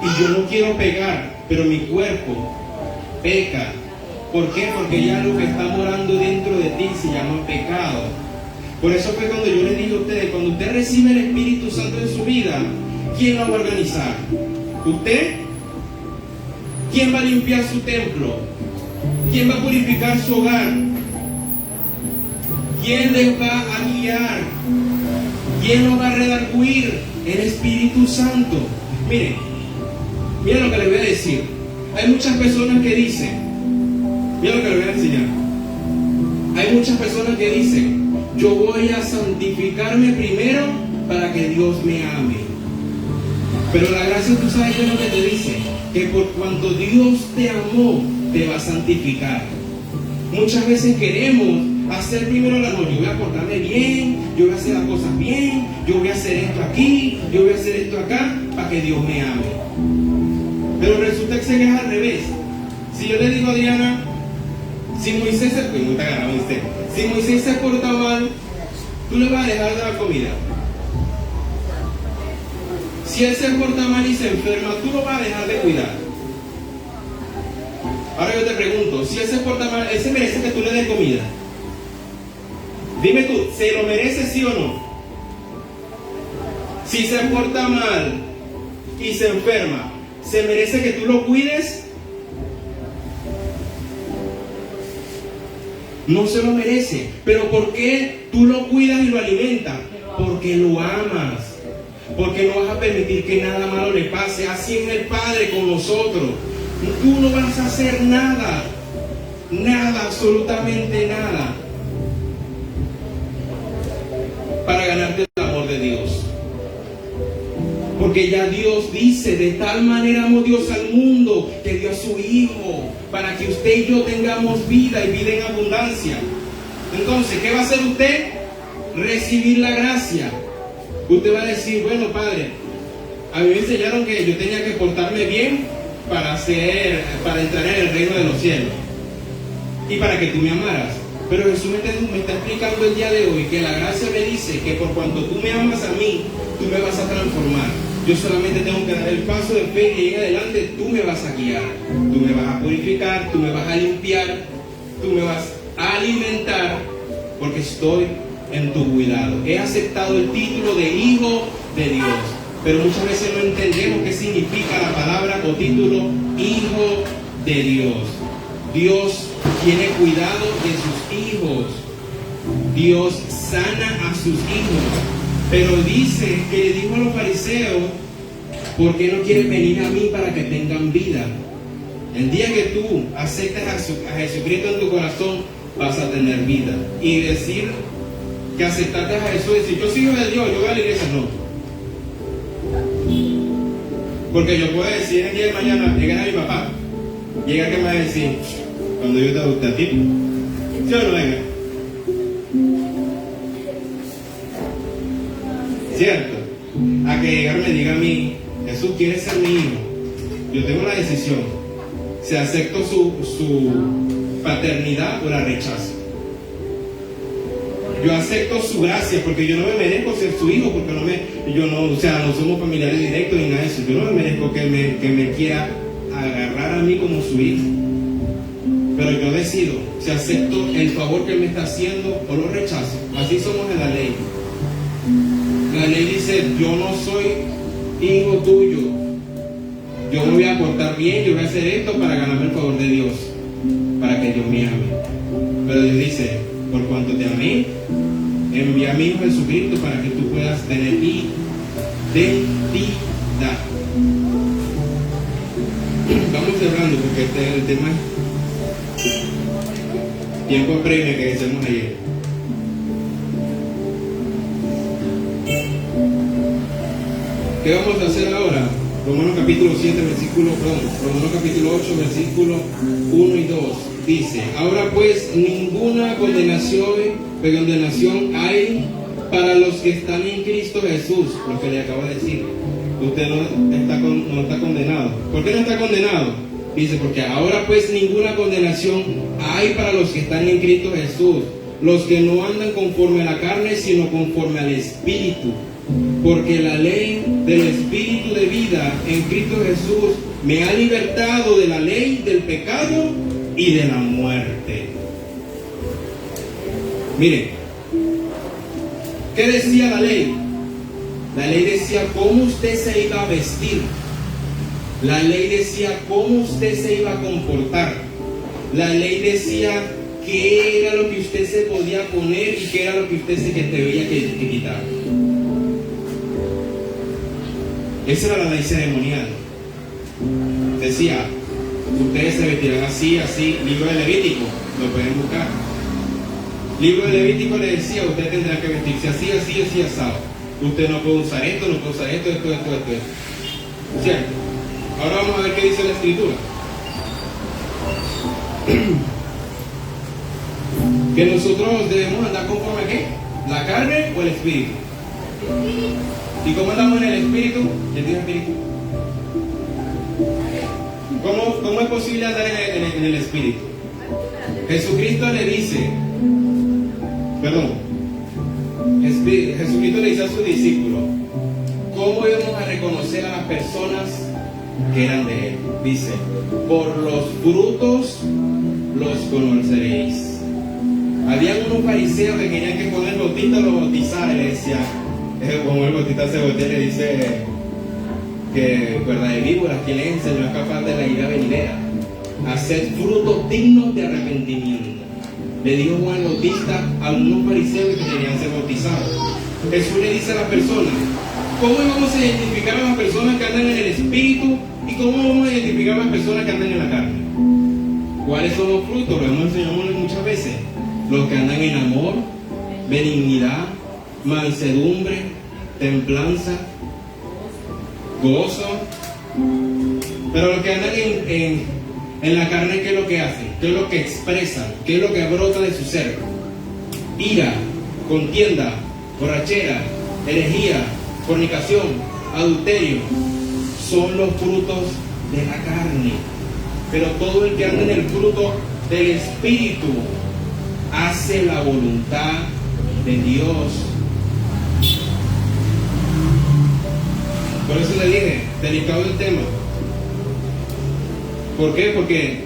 Y yo no quiero pecar, pero mi cuerpo peca. ¿Por qué? Porque ya lo que está morando dentro de ti se llama pecado. Por eso fue cuando yo les dije a ustedes, cuando usted recibe el Espíritu Santo en su vida, ¿quién lo va a organizar? ¿Usted? ¿Quién va a limpiar su templo? ¿Quién va a purificar su hogar? ¿Quién les va a guiar? ¿Quién los va a redarguir? El Espíritu Santo. Miren lo que les voy a decir. Hay muchas personas que dicen, miren lo que les voy a enseñar. Hay muchas personas que dicen, yo voy a santificarme primero para que Dios me ame. Pero la gracia, tú sabes qué es lo que te dice, que por cuanto Dios te amó, te va a santificar. Muchas veces queremos hacer primero la no, yo voy a portarme bien, yo voy a hacer las cosas bien, yo voy a hacer esto aquí, yo voy a hacer esto acá, para que Dios me ame. Pero resulta que es al revés. Si yo le digo a Diana, si Moisés se porta mal, tú le vas a dejar de dar comida. Si él se porta mal y se enferma, tú lo vas a dejar de cuidar. Ahora yo te pregunto, si él se porta mal, ¿él se merece que tú le des comida? Dime tú, ¿se lo merece sí o no? Si se porta mal y se enferma, ¿se merece que tú lo cuides? No se lo merece. ¿Pero por qué tú lo cuidas y lo alimentas? Porque lo amas. Porque no vas a permitir que nada malo le pase. Así es el Padre con nosotros. Tú no vas a hacer nada. Nada, absolutamente nada, para ganarte el amor de Dios. Porque ya Dios dice, de tal manera amó Dios al mundo que dio a su Hijo, para que usted y yo tengamos vida y vida en abundancia. Entonces, ¿qué va a hacer usted? Recibir la gracia. Usted va a decir, bueno, Padre, a mí me enseñaron que yo tenía que portarme bien para entrar en el reino de los cielos y para que tú me amaras. Pero Jesús me está explicando el día de hoy que la gracia me dice que por cuanto tú me amas a mí, tú me vas a transformar. Yo solamente tengo que dar el paso de fe y en adelante tú me vas a guiar. Tú me vas a purificar, tú me vas a limpiar, tú me vas a alimentar, porque estoy en tu cuidado. He aceptado el título de Hijo de Dios. Pero muchas veces no entendemos qué significa la palabra o título Hijo de Dios. Dios tiene cuidado de sus hijos. Dios sana a sus hijos. Pero dice que le dijo a los fariseos, ¿por qué no quieren venir a mí para que tengan vida? El día que tú aceptes a Jesucristo en tu corazón, vas a tener vida. Y decir que aceptaste a Jesús, decir, yo soy hijo de Dios, yo voy a la iglesia, no. Porque yo puedo decir el día de mañana, llegar a mi papá, llega que me va a decir, cuando yo te adopté a ti, ¿sí o no? Venga. ¿Cierto? A que llegar me diga a mí, Jesús quiere ser mi hijo. Yo tengo la decisión, si acepto su paternidad o la rechazo. Yo acepto su gracia porque yo no me merezco ser su hijo, porque no somos familiares directos ni nada de eso. Yo no me merezco que me quiera agarrar a mí como su hijo. Pero yo decido si acepto el favor que él me está haciendo o lo rechazo. Así somos en la ley. La ley dice, yo no soy hijo tuyo. Yo me voy a portar bien, yo voy a hacer esto para ganarme el favor de Dios, para que Dios me ame. Pero Dios dice, por cuanto te amé, envía a mi Hijo Jesucristo para que tú puedas tener identidad. Vamos cerrando porque el tema es tiempo premio que decíamos ayer. ¿Qué vamos a hacer ahora? Romanos capítulo 8, versículo 1 y 2 dice, ahora pues ninguna condenación hay para los que están en Cristo Jesús, lo que le acabo de decir. Usted no está condenado. ¿Por qué no está condenado? Dice, porque ahora pues ninguna condenación hay para los que están en Cristo Jesús, los que no andan conforme a la carne, sino conforme al Espíritu. Porque la ley del Espíritu de vida en Cristo Jesús me ha libertado de la ley del pecado y de la muerte. Miren, ¿qué decía la ley? La ley decía cómo usted se iba a vestir. La ley decía cómo usted se iba a comportar. La ley decía qué era lo que usted se podía poner y qué era lo que usted se debía que quitar. Esa era la ley ceremonial. Decía, ustedes se vestirán así, así. Libro de Levítico, lo pueden buscar. Libro de Levítico le decía, usted tendrá que vestirse así, así, así, asado. Usted no puede usar esto, no puede usar esto. ¿Cierto? Ahora vamos a ver qué dice la Escritura. Que nosotros debemos andar conforme a ¿qué? ¿La carne o el Espíritu? ¿Y cómo andamos en el Espíritu? ¿Quién dice Espíritu? ¿Cómo es posible andar en el Espíritu? Jesucristo le dice, Jesucristo le dice a sus discípulos, ¿cómo íbamos a reconocer a las personas que eran de Él? Dice, por los frutos los conoceréis. Habían unos fariseos que querían que con el bautista lo bautizara, y le decía, como el bautista se voltea y le dice que cuerda de víboras, que le enseñó es capaz de la ira venidera, hacer frutos dignos de arrepentimiento. Le dijo Juan el Bautista a unos fariseos que querían ser bautizados. Jesús le dice a las personas, ¿cómo vamos a identificar a las personas que andan en el Espíritu y cómo vamos a identificar a las personas que andan en la carne? ¿Cuáles son los frutos? Lo hemos enseñado muchas veces. Los que andan en amor, benignidad, mansedumbre, templanza, gozo. Pero los que andan en la carne, ¿qué es lo que hacen? ¿Qué es lo que expresan? ¿Qué es lo que brota de su ser? Ira, contienda, borrachera, herejía, fornicación, adulterio. Son los frutos de la carne. Pero todo el que anda en el fruto del Espíritu hace la voluntad de Dios. Por eso le dije, delicado el tema. ¿Por qué? Porque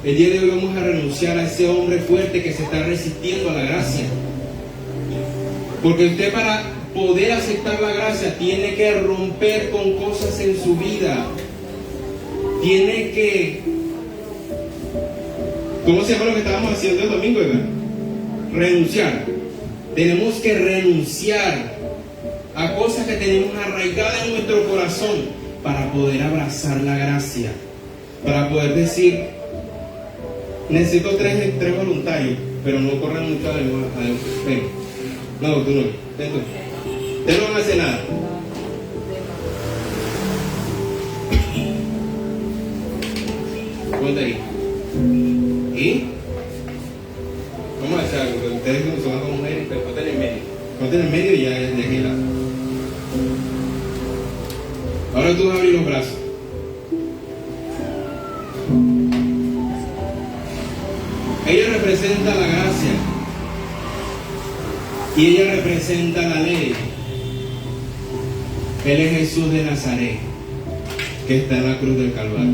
el día de hoy vamos a renunciar a ese hombre fuerte que se está resistiendo a la gracia. Porque usted, para poder aceptar la gracia, tiene que romper con cosas en su vida. Tiene que... ¿Cómo se llama lo que estábamos haciendo el domingo, verdad? Renunciar. Tenemos que renunciar a cosas que tenemos arraigadas en nuestro corazón para poder abrazar la gracia. Para poder decir, necesito tres voluntarios, pero no corran mucho adentro. Ven. No, tú no. Ven tú. Ustedes no van a hacer nada. Ponte ahí. ¿Y? Vamos a hacer algo. Ustedes son como mujeres, pero ponte en el medio. Ponte en el medio y ya de aquel lado. Ahora tú vas a abrir los brazos. Ella representa la gracia y ella representa la ley. Él es Jesús de Nazaret, que está en la cruz del Calvario,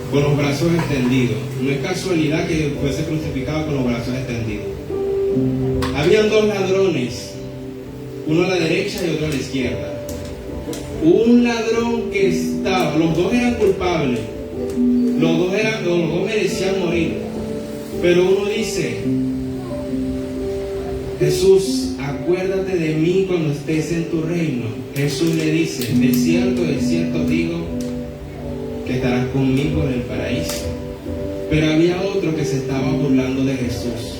con los brazos extendidos. No es casualidad que fuese crucificado con los brazos extendidos. Habían dos ladrones, uno a la derecha y otro a la izquierda. Un ladrón que estaba, los dos eran culpables, los dos merecían morir. Pero uno dice, Jesús, acuérdate de mí cuando estés en tu reino. Jesús le dice, de cierto digo, que estarás conmigo en el paraíso. Pero había otro que se estaba burlando de Jesús.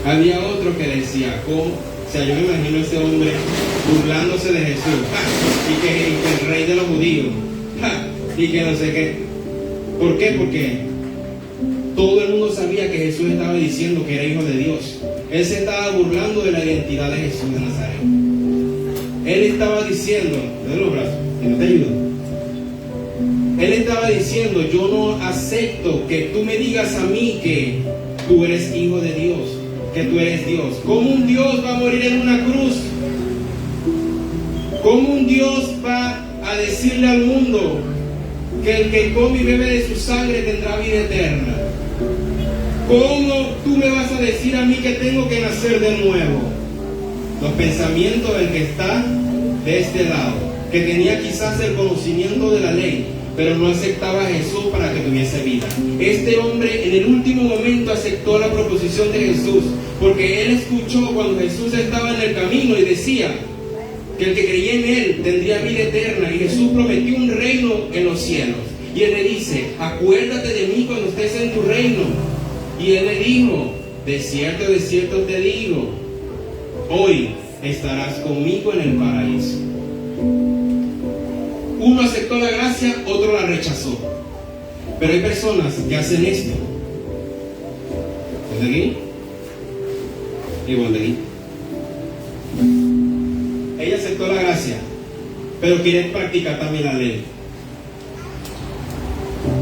Había otro que decía, ¿cómo? O sea, yo me imagino a ese hombre burlándose de Jesús. Y que el rey de los judíos. Y que no sé qué. ¿Por qué? Porque todo el mundo sabía que Jesús estaba diciendo que era hijo de Dios. Él se estaba burlando de la identidad de Jesús de Nazaret. Él estaba diciendo, de los brazos, que no te ayudo. Él estaba diciendo, yo no acepto que tú me digas a mí que tú eres hijo de Dios, que tú eres Dios. ¿Cómo un Dios va a morir en una cruz? ¿Cómo un Dios va a decirle al mundo que el que come y bebe de su sangre tendrá vida eterna? ¿Cómo tú me vas a decir a mí que tengo que nacer de nuevo? Los pensamientos del que está de este lado, que tenía quizás el conocimiento de la ley, pero no aceptaba a Jesús para que tuviese vida. Este hombre en el último momento aceptó la proposición de Jesús, porque él escuchó cuando Jesús estaba en el camino y decía que el que creía en él tendría vida eterna, y Jesús prometió un reino en los cielos. Y él le dice, acuérdate de mí cuando estés en tu reino. Y él le dijo, de cierto te digo, hoy estarás conmigo en el paraíso. Uno aceptó la gracia, otro la rechazó. Pero hay personas que hacen esto. ¿Desde aquí? Y de aquí. Ella aceptó la gracia, pero quiere practicar también la ley.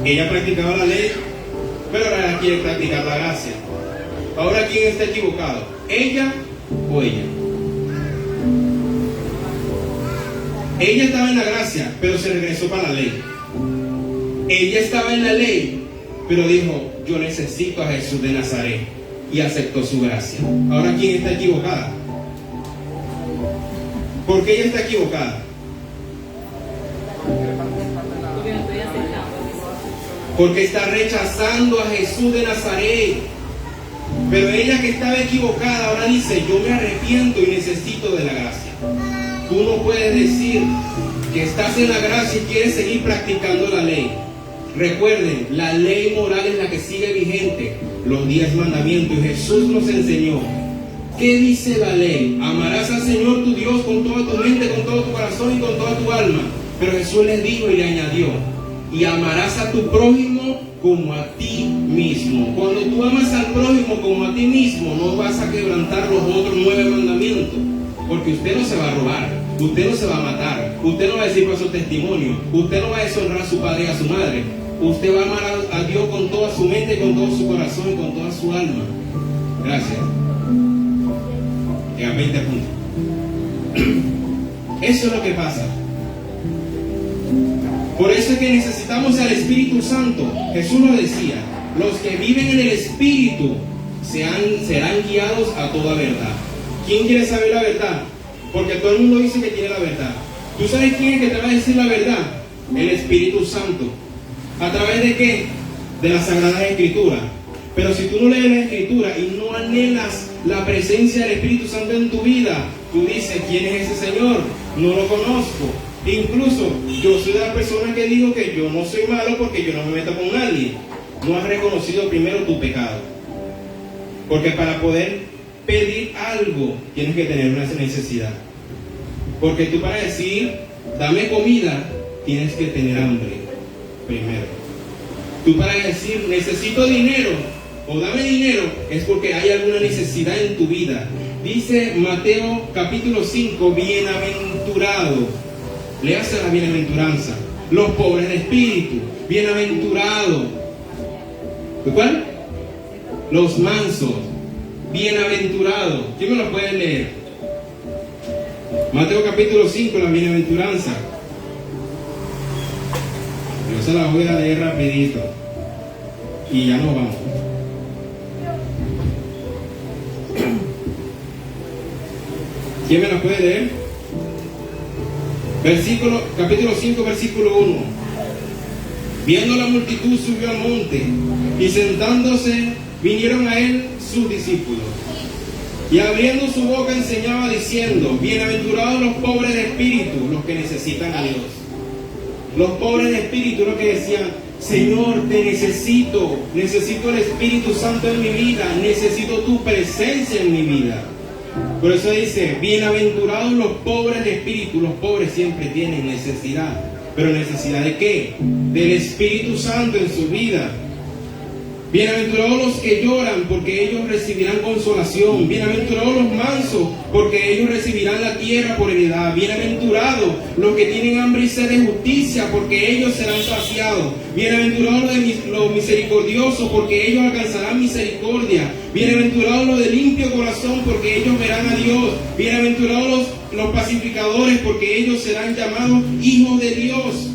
Ella practicaba la ley, pero ahora quiere practicar la gracia. Ahora, ¿quién está equivocado? ¿Ella o ella? Ella estaba en la gracia, pero se regresó para la ley. Ella estaba en la ley, pero dijo, yo necesito a Jesús de Nazaret, y aceptó su gracia. Ahora, ¿quién está equivocada? ¿Por qué ella está equivocada? Porque está rechazando a Jesús de Nazaret. Pero ella que estaba equivocada ahora dice, yo me arrepiento y necesito de la gracia. Tú no puedes decir que estás en la gracia y quieres seguir practicando la ley. Recuerden, la ley moral es la que sigue vigente, los 10 mandamientos, y Jesús nos enseñó. ¿Qué dice la ley? Amarás al Señor tu Dios con toda tu mente, con todo tu corazón y con toda tu alma. Pero Jesús le dijo y le añadió, y amarás a tu prójimo como a ti mismo. Cuando tú amas al prójimo como a ti mismo, no vas a quebrantar los otros 9 mandamientos, porque usted no se va a robar, usted no se va a matar, usted no va a decir falso testimonio, usted no va a deshonrar a su padre y a su madre. Usted va a amar a Dios con toda su mente, con todo su corazón y con toda su alma. Gracias. Llegan 20 puntos. Eso es lo que pasa. Por eso es que necesitamos al Espíritu Santo. Jesús nos decía, los que viven en el Espíritu serán guiados a toda verdad. ¿Quién quiere saber la verdad? Porque todo el mundo dice que tiene la verdad. ¿Tú sabes quién es que te va a decir la verdad? El Espíritu Santo. ¿A través de qué? De las Sagradas Escrituras. Pero si tú no lees la Escritura y no anhelas la presencia del Espíritu Santo en tu vida, tú dices, ¿quién es ese Señor? No lo conozco. Incluso yo soy de las personas que digo que yo no soy malo porque yo no me meto con nadie. No has reconocido primero tu pecado. Porque para poder pedir algo tienes que tener una necesidad. Porque tú para decir, dame comida, tienes que tener hambre primero. Tú para decir, necesito dinero o dame dinero, es porque hay alguna necesidad en tu vida. Dice Mateo capítulo 5, bienaventurado. Léase la bienaventuranza. Los pobres de espíritu, bienaventurado. ¿Cuál? Los mansos, bienaventurado. ¿Quién me lo puede leer? Mateo capítulo 5, la bienaventuranza. Yo se la voy a leer rapidito y ya nos vamos. ¿Quién me la puede leer? Capítulo 5, versículo 1. Viendo la multitud subió al monte, y sentándose vinieron a él sus discípulos. Y abriendo su boca enseñaba diciendo, bienaventurados los pobres de espíritu, los que necesitan a Dios. Los pobres de espíritu, los que decían, Señor, te necesito el Espíritu Santo en mi vida, necesito tu presencia en mi vida. Por eso dice, bienaventurados los pobres de espíritu. Los pobres siempre tienen necesidad. ¿Pero necesidad de qué? Del Espíritu Santo en su vida. Bienaventurados los que lloran, porque ellos recibirán consolación. Bienaventurados los mansos, porque ellos recibirán la tierra por heredad. Bienaventurados los que tienen hambre y sed de justicia, porque ellos serán saciados. Bienaventurados los misericordiosos, porque ellos alcanzarán misericordia. Bienaventurados los de limpio corazón, porque ellos verán a Dios. Bienaventurados los pacificadores, porque ellos serán llamados hijos de Dios.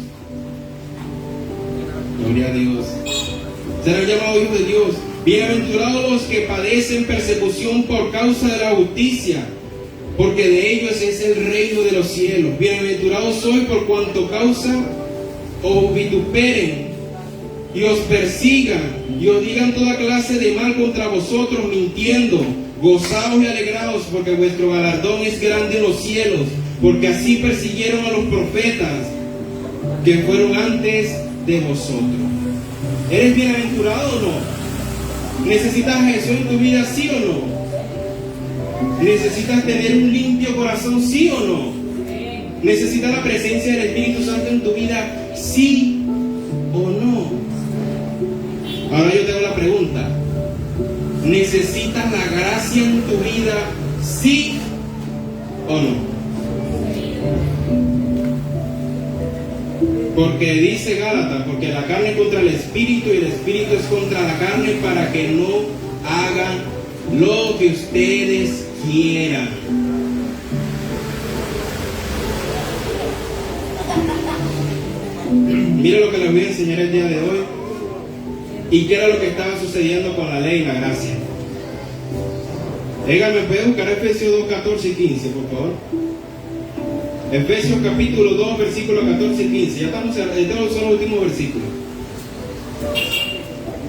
Gloria a Dios. Serán llamados hijos de Dios. Bienaventurados los que padecen persecución por causa de la justicia, porque de ellos es el reino de los cielos. Bienaventurados sois por cuanto causa os vituperen y os persigan y os digan toda clase de mal contra vosotros, mintiendo. Gozaos y alegraos, porque vuestro galardón es grande en los cielos, porque así persiguieron a los profetas que fueron antes de vosotros. ¿Eres bienaventurado o no? ¿Necesitas a Jesús en tu vida, sí o no? ¿Necesitas tener un limpio corazón, sí o no? ¿Necesitas la presencia del Espíritu Santo en tu vida, sí o no? Ahora yo te hago la pregunta: ¿necesitas la gracia en tu vida, sí o no? Porque dice Gálatas, porque la carne es contra el Espíritu y el Espíritu es contra la carne, para que no hagan lo que ustedes quieran. Mira lo que les voy a enseñar el día de hoy y qué era lo que estaba sucediendo con la ley y la gracia. ¿Me puede buscar Efesios 2, 14 y 15, por favor? Efesios capítulo 2, versículo 14 y 15. Ya estamos son los últimos versículos.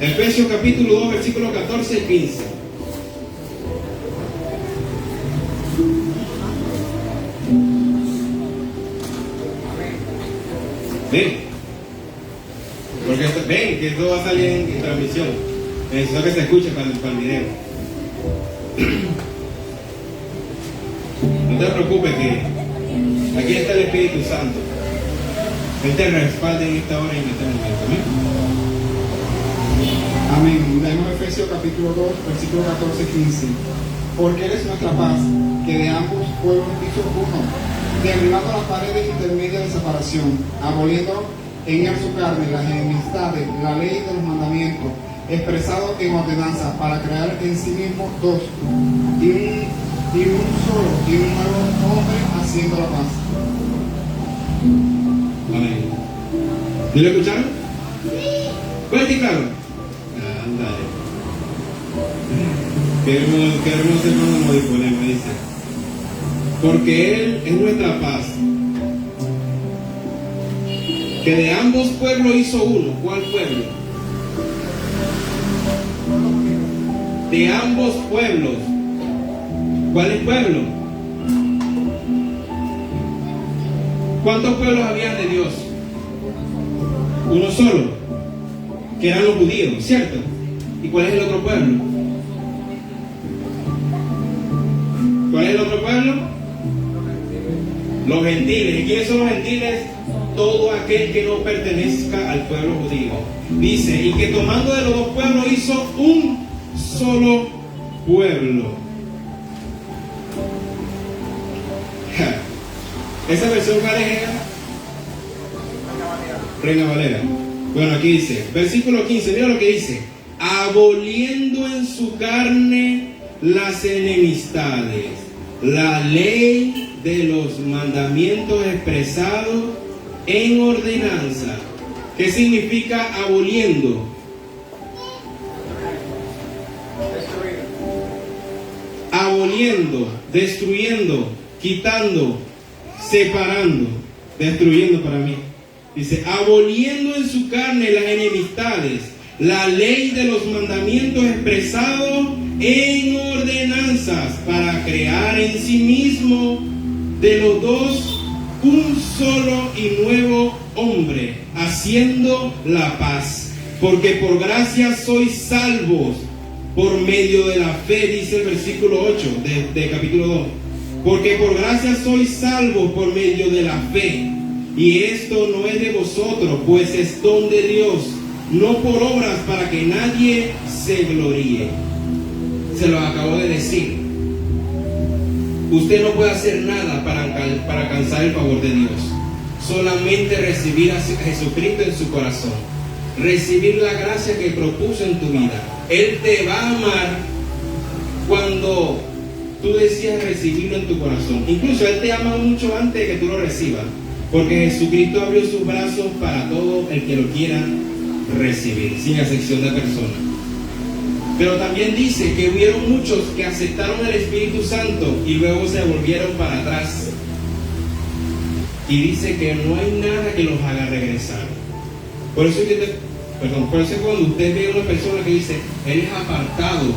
Efesios capítulo 2, versículo 14 y 15. Ven. Porque ven, que esto va a salir en transmisión. Necesito que se escuche para el video. No te preocupes, que aquí está el Espíritu Santo. Él te respalda en esta hora y en este momento. Amén. Amén. Leemos Efesios capítulo 2, versículo 14 y 15. Porque Él es nuestra paz, que de ambos pueblos hizo uno, derribando las paredes intermedias de separación, aboliendo en él su carne las enemistades, la ley de los mandamientos, expresado en ordenanza, para crear en sí mismo dos, y un solo, y un nuevo hombre, haciendo la paz. Amén. ¿Sí lo escucharon? Sí. ¿Fuerte y claro? Ándale. Qué hermoso hermano Modifonema dice. Porque Él es nuestra paz, que de ambos pueblos hizo uno. ¿Cuál pueblo? De ambos pueblos. ¿Cuál es pueblo? ¿Cuántos pueblos habían de Dios? Uno solo, que eran los judíos, ¿cierto? ¿Y cuál es el otro pueblo? ¿Cuál es el otro pueblo? Los gentiles. ¿Y quiénes son los gentiles? Todo aquel que no pertenezca al pueblo judío. Dice, y que tomando de los dos pueblos hizo un solo pueblo. ¿Esa versión cuál es? Reina Valera. Bueno, aquí dice, versículo 15, mira lo que dice: aboliendo en su carne las enemistades, la ley de los mandamientos expresados en ordenanza. ¿Qué significa aboliendo? Aboliendo, destruyendo, quitando, separando, destruyendo para mí. Dice, aboliendo en su carne las enemistades, la ley de los mandamientos expresados en ordenanzas, para crear en sí mismo de los dos un solo y nuevo hombre, haciendo la paz. Porque por gracia sois salvos por medio de la fe, dice el versículo 8 de capítulo 2. Porque por gracia sois salvos por medio de la fe. Y esto no es de vosotros, pues es don de Dios, no por obras para que nadie se gloríe. Se lo acabo de decir. Usted no puede hacer nada para alcanzar el favor de Dios. Solamente recibir a Jesucristo en su corazón. Recibir la gracia que propuso en tu vida. Él te va a amar cuando tú decidas recibirlo en tu corazón. Incluso Él te ama mucho antes de que tú lo recibas. Porque Jesucristo abrió sus brazos para todo el que lo quiera recibir, sin excepción de personas. Pero también dice que hubieron muchos que aceptaron el Espíritu Santo y luego se volvieron para atrás. Y dice que no hay nada que los haga regresar. Por eso cuando usted ve a una persona que dice, él es apartado,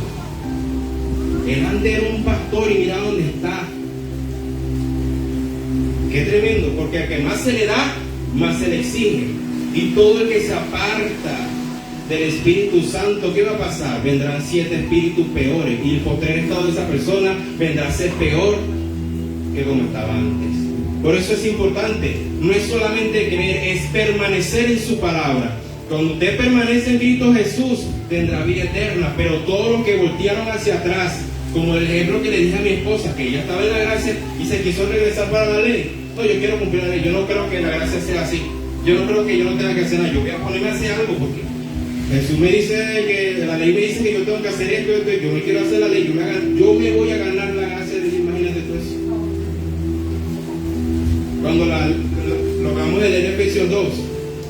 él antes era un pastor y mira dónde está. Qué tremendo, porque al que más se le da, más se le exige. Y todo el que se aparta del Espíritu Santo, ¿qué va a pasar? Vendrán 7 espíritus peores y el postrer estado de esa persona vendrá a ser peor que como estaba antes. Por eso es importante, no es solamente creer, es permanecer en su palabra. Cuando usted permanece en Cristo Jesús, tendrá vida eterna, pero todos los que voltearon hacia atrás, como el ejemplo que le dije a mi esposa, que ella estaba en la gracia y se quiso regresar para la ley. No, yo quiero cumplir la ley, yo no creo que la gracia sea así. Yo no creo que yo no tenga que hacer nada, yo voy a ponerme a hacer algo porque Jesús me dice que la ley me dice que yo tengo que hacer esto, yo no quiero hacer la ley, yo me voy a ganar la gracia de Dios, imagínate todo eso. Cuando lo acabamos de leer en Efesios 2,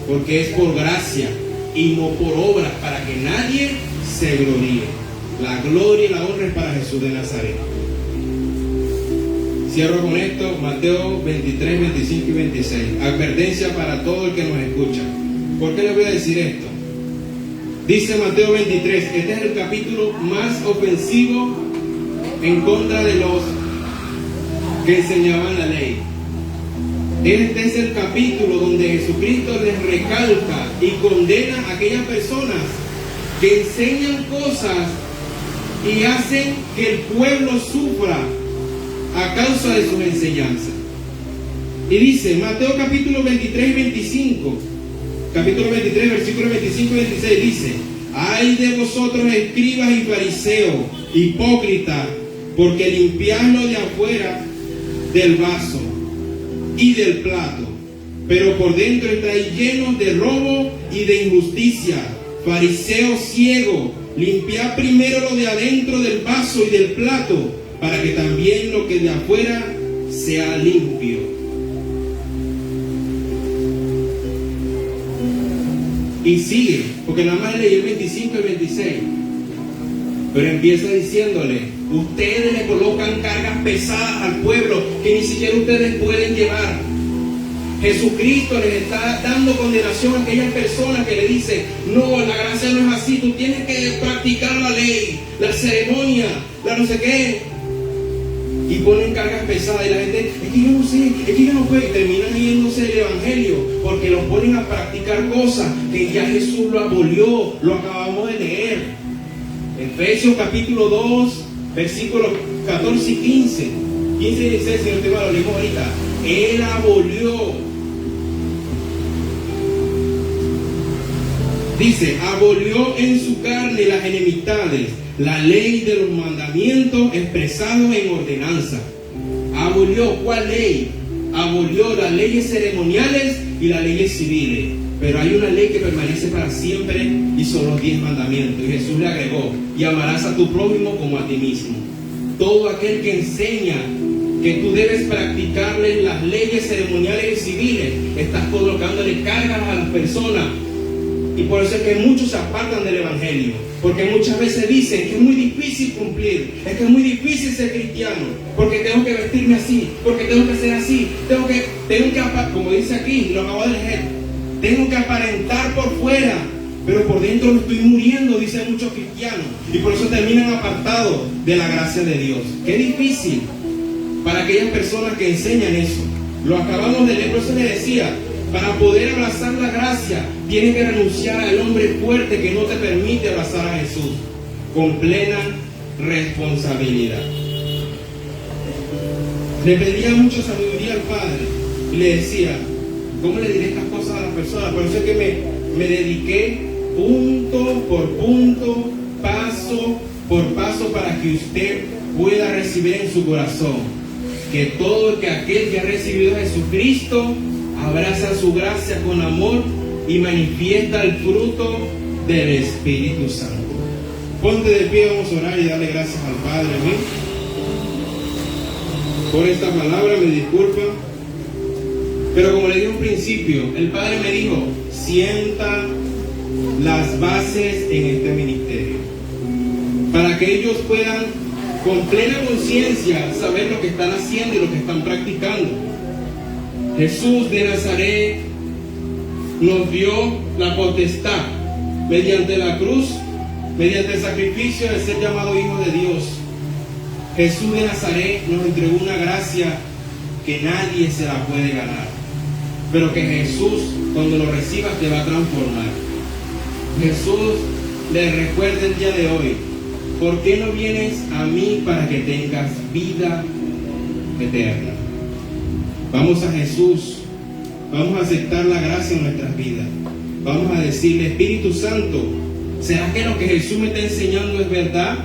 porque es por gracia y no por obras, para que nadie se gloríe. La gloria y la honra es para Jesús de Nazaret. Cierro con esto, Mateo 23, 25 y 26. Advertencia para todo el que nos escucha. ¿Por qué les voy a decir esto? Dice Mateo 23, este es el capítulo más ofensivo en contra de los que enseñaban la ley. Este es el capítulo donde Jesucristo les recalca y condena a aquellas personas que enseñan cosas y hacen que el pueblo sufra a causa de sus enseñanzas. Y dice, Mateo capítulo 23 y 25, capítulo 23, versículos 25 y 26, dice: ay de vosotros, escribas y fariseos, hipócritas, porque limpiáis lo de afuera del vaso y del plato, pero por dentro estáis llenos de robo y de injusticia. Fariseos ciegos, limpiad primero lo de adentro del vaso y del plato, para que también lo que de afuera sea limpio. Y sigue, porque nada más leí el 25 y 26, pero empieza diciéndole: ustedes le colocan cargas pesadas al pueblo que ni siquiera ustedes pueden llevar. Jesucristo les está dando condenación a aquellas personas que le dicen: no, la gracia no es así, tú tienes que practicar la ley, la ceremonia, la no sé qué. Y ponen cargas pesadas y la gente, es que yo no sé, es que yo no puedo, y terminan yéndose del evangelio porque los ponen a practicar cosas que ya Jesús lo abolió, lo acabamos de leer. Efesios capítulo 2, versículos 14 y 15 y 16, si no te lo leímos ahorita. Él abolió. Dice, abolió en su carne las enemistades, la ley de los mandamientos expresados en ordenanza. Abolió, ¿cuál ley? Abolió las leyes ceremoniales y las leyes civiles. Pero hay una ley que permanece para siempre y son los 10 mandamientos. Y Jesús le agregó: y amarás a tu prójimo como a ti mismo. Todo aquel que enseña que tú debes practicarle las leyes ceremoniales y civiles, estás colocándole cargas a las personas. Y por eso es que muchos se apartan del evangelio, porque muchas veces dicen que es muy difícil cumplir, es que es muy difícil ser cristiano, porque tengo que vestirme así, porque tengo que ser así, tengo que como dice aquí, lo acabo de leer, tengo que aparentar por fuera, pero por dentro me estoy muriendo, dicen muchos cristianos, y por eso terminan apartados de la gracia de Dios. Qué difícil para aquellas personas que enseñan eso. Lo acabamos de leer, por eso les decía, para poder abrazar la gracia, tienes que renunciar al hombre fuerte que no te permite abrazar a Jesús con plena responsabilidad. Le pedía mucha sabiduría al Padre y le decía: ¿cómo le diré estas cosas a las personas? Por eso es que me dediqué punto por punto, paso por paso, para que usted pueda recibir en su corazón que aquel que ha recibido a Jesucristo abraza su gracia con amor y manifiesta el fruto del Espíritu Santo. Ponte de pie, vamos a orar y darle gracias al Padre. Amén. Por esta palabra me disculpa, pero como le dije al principio, el Padre me dijo: sienta las bases en este ministerio, para que ellos puedan con plena conciencia saber lo que están haciendo y lo que están practicando. Jesús de Nazaret nos dio la potestad mediante la cruz, mediante el sacrificio, de ser llamado hijo de Dios. Jesús de Nazaret nos entregó una gracia que nadie se la puede ganar, pero que Jesús, cuando lo recibas, te va a transformar. Jesús le recuerda el día de hoy: ¿por qué no vienes a mí para que tengas vida eterna? Vamos a Jesús, vamos a aceptar la gracia en nuestras vidas. Vamos a decirle: Espíritu Santo, ¿será que lo que Jesús me está enseñando es verdad?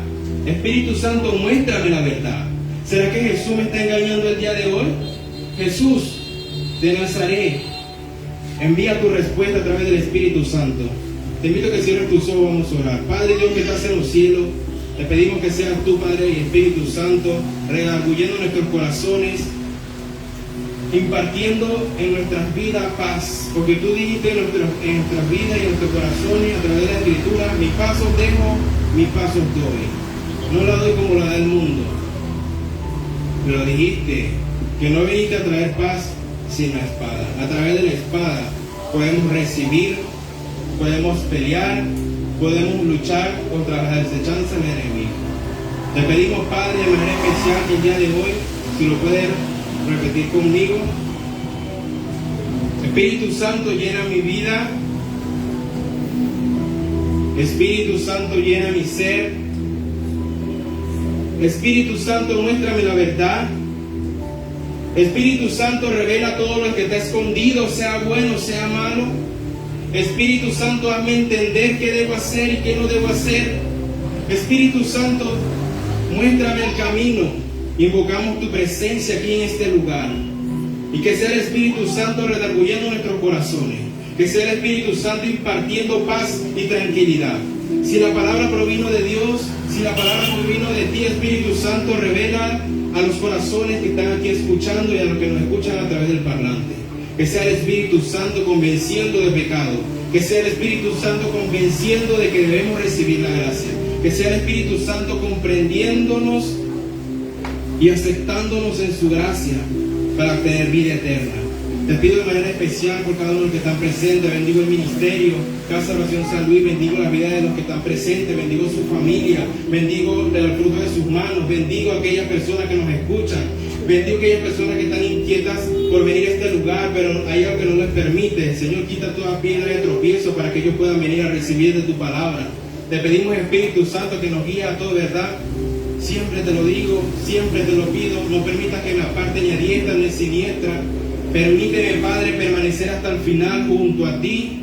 Espíritu Santo, muéstrame la verdad. ¿Será que Jesús me está engañando el día de hoy? Jesús de Nazaret, envía tu respuesta a través del Espíritu Santo. Te invito a que cierres tus ojos, vamos a orar. Padre Dios que estás en los cielos, te pedimos que seas tú, Padre y Espíritu Santo, redarguyendo nuestros corazones, impartiendo en nuestras vidas paz, porque tú dijiste en nuestras vidas y en nuestros corazones, a través de la Escritura: mis pasos dejo, mis pasos doy. No la doy como la da el mundo. Pero dijiste que no viniste a traer paz sin la espada. A través de la espada podemos recibir, podemos pelear, podemos luchar contra las desechanzas del enemigo. Te pedimos, Padre, de manera especial que el día de hoy, si lo puedes repetir conmigo: Espíritu Santo, llena mi vida. Espíritu Santo, llena mi ser. Espíritu Santo, muéstrame la verdad. Espíritu Santo, revela todo lo que está escondido, sea bueno, sea malo. Espíritu Santo, hazme entender qué debo hacer y qué no debo hacer. Espíritu Santo, muéstrame el camino. Invocamos tu presencia aquí en este lugar. Y que sea el Espíritu Santo redarguyendo nuestros corazones. Que sea el Espíritu Santo impartiendo paz y tranquilidad. Si la palabra provino de Dios, si la palabra provino de ti, Espíritu Santo, revela a los corazones que están aquí escuchando y a los que nos escuchan a través del parlante. Que sea el Espíritu Santo convenciendo de pecado. Que sea el Espíritu Santo convenciendo de que debemos recibir la gracia. Que sea el Espíritu Santo comprendiéndonos y aceptándonos en su gracia para obtener vida eterna. Te pido de manera especial por cada uno de los que están presentes. Bendigo el ministerio Casa Oración San Luis. Bendigo la vida de los que están presentes. Bendigo su familia. Bendigo el fruto de sus manos. Bendigo a aquellas personas que nos escuchan. Bendigo a aquellas personas que están inquietas por venir a este lugar, pero hay algo que no les permite. Señor, quita toda piedra de tropiezo para que ellos puedan venir a recibir de tu palabra. Te pedimos, Espíritu Santo, que nos guíe a toda verdad. Siempre te lo digo, siempre te lo pido. No permitas que me aparte ni a diestra ni a siniestra. Permíteme, Padre, permanecer hasta el final junto a ti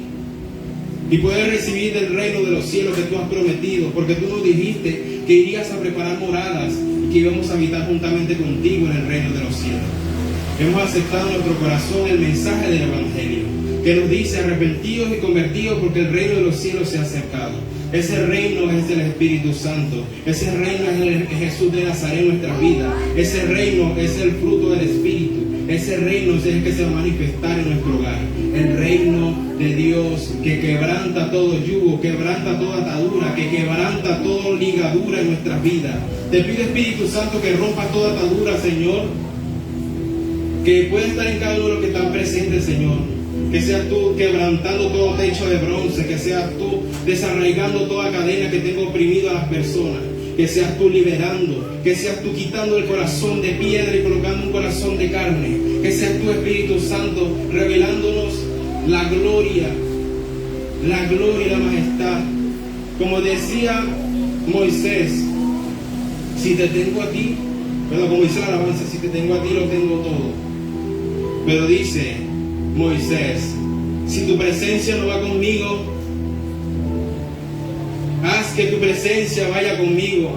y poder recibir del reino de los cielos que tú has prometido, porque tú nos dijiste que irías a preparar moradas y que íbamos a habitar juntamente contigo en el reino de los cielos. Hemos aceptado en nuestro corazón el mensaje del Evangelio, que nos dice: arrepentidos y convertidos, porque el reino de los cielos se ha acercado. Ese reino es el Espíritu Santo. Ese reino es Jesús de Nazaret en nuestra vida. Ese reino es el fruto del Espíritu. Ese reino es el que se va a manifestar en nuestro hogar. El reino de Dios que quebranta todo yugo, quebranta toda atadura, que quebranta toda ligadura en nuestras vidas. Te pido, Espíritu Santo, que rompa toda atadura, Señor. Que pueda estar en cada uno de los que están presentes, Señor. Que seas tú quebrantando todo techo de bronce. Que seas tú desarraigando toda cadena que tenga oprimido a las personas. Que seas tú liberando, que seas tú quitando el corazón de piedra y colocando un corazón de carne. Que seas tú, Espíritu Santo, revelándonos la gloria y la majestad. Como decía Moisés: si te tengo a ti, como dice la alabanza, si te tengo a ti lo tengo todo. Pero dice Moisés: si tu presencia no va conmigo, haz que tu presencia vaya conmigo.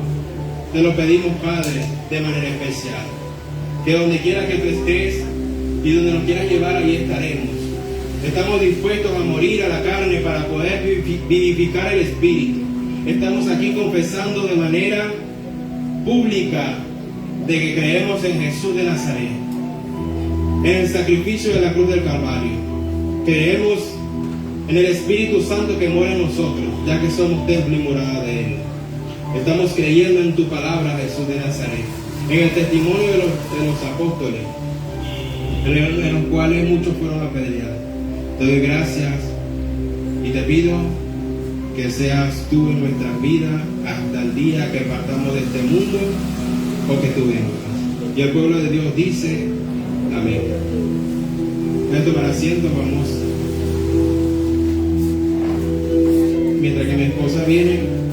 Te lo pedimos, Padre, de manera especial. Que donde quiera que tú estés y donde nos quieras llevar, ahí estaremos. Estamos dispuestos a morir a la carne para poder vivificar el Espíritu. Estamos aquí confesando de manera pública de que creemos en Jesús de Nazaret, en el sacrificio de la cruz del Calvario. Creemos en el Espíritu Santo que mora en nosotros, ya que somos templo y morada de Él. Estamos creyendo en tu palabra, Jesús de Nazaret, en el testimonio de los apóstoles, en los cuales muchos fueron apedreados. Te doy gracias y te pido que seas tú en nuestras vidas hasta el día que partamos de este mundo o que tú vengas. Y el pueblo de Dios dice amén. Pueden tomar asiento, vamos. Mientras que mi esposa viene.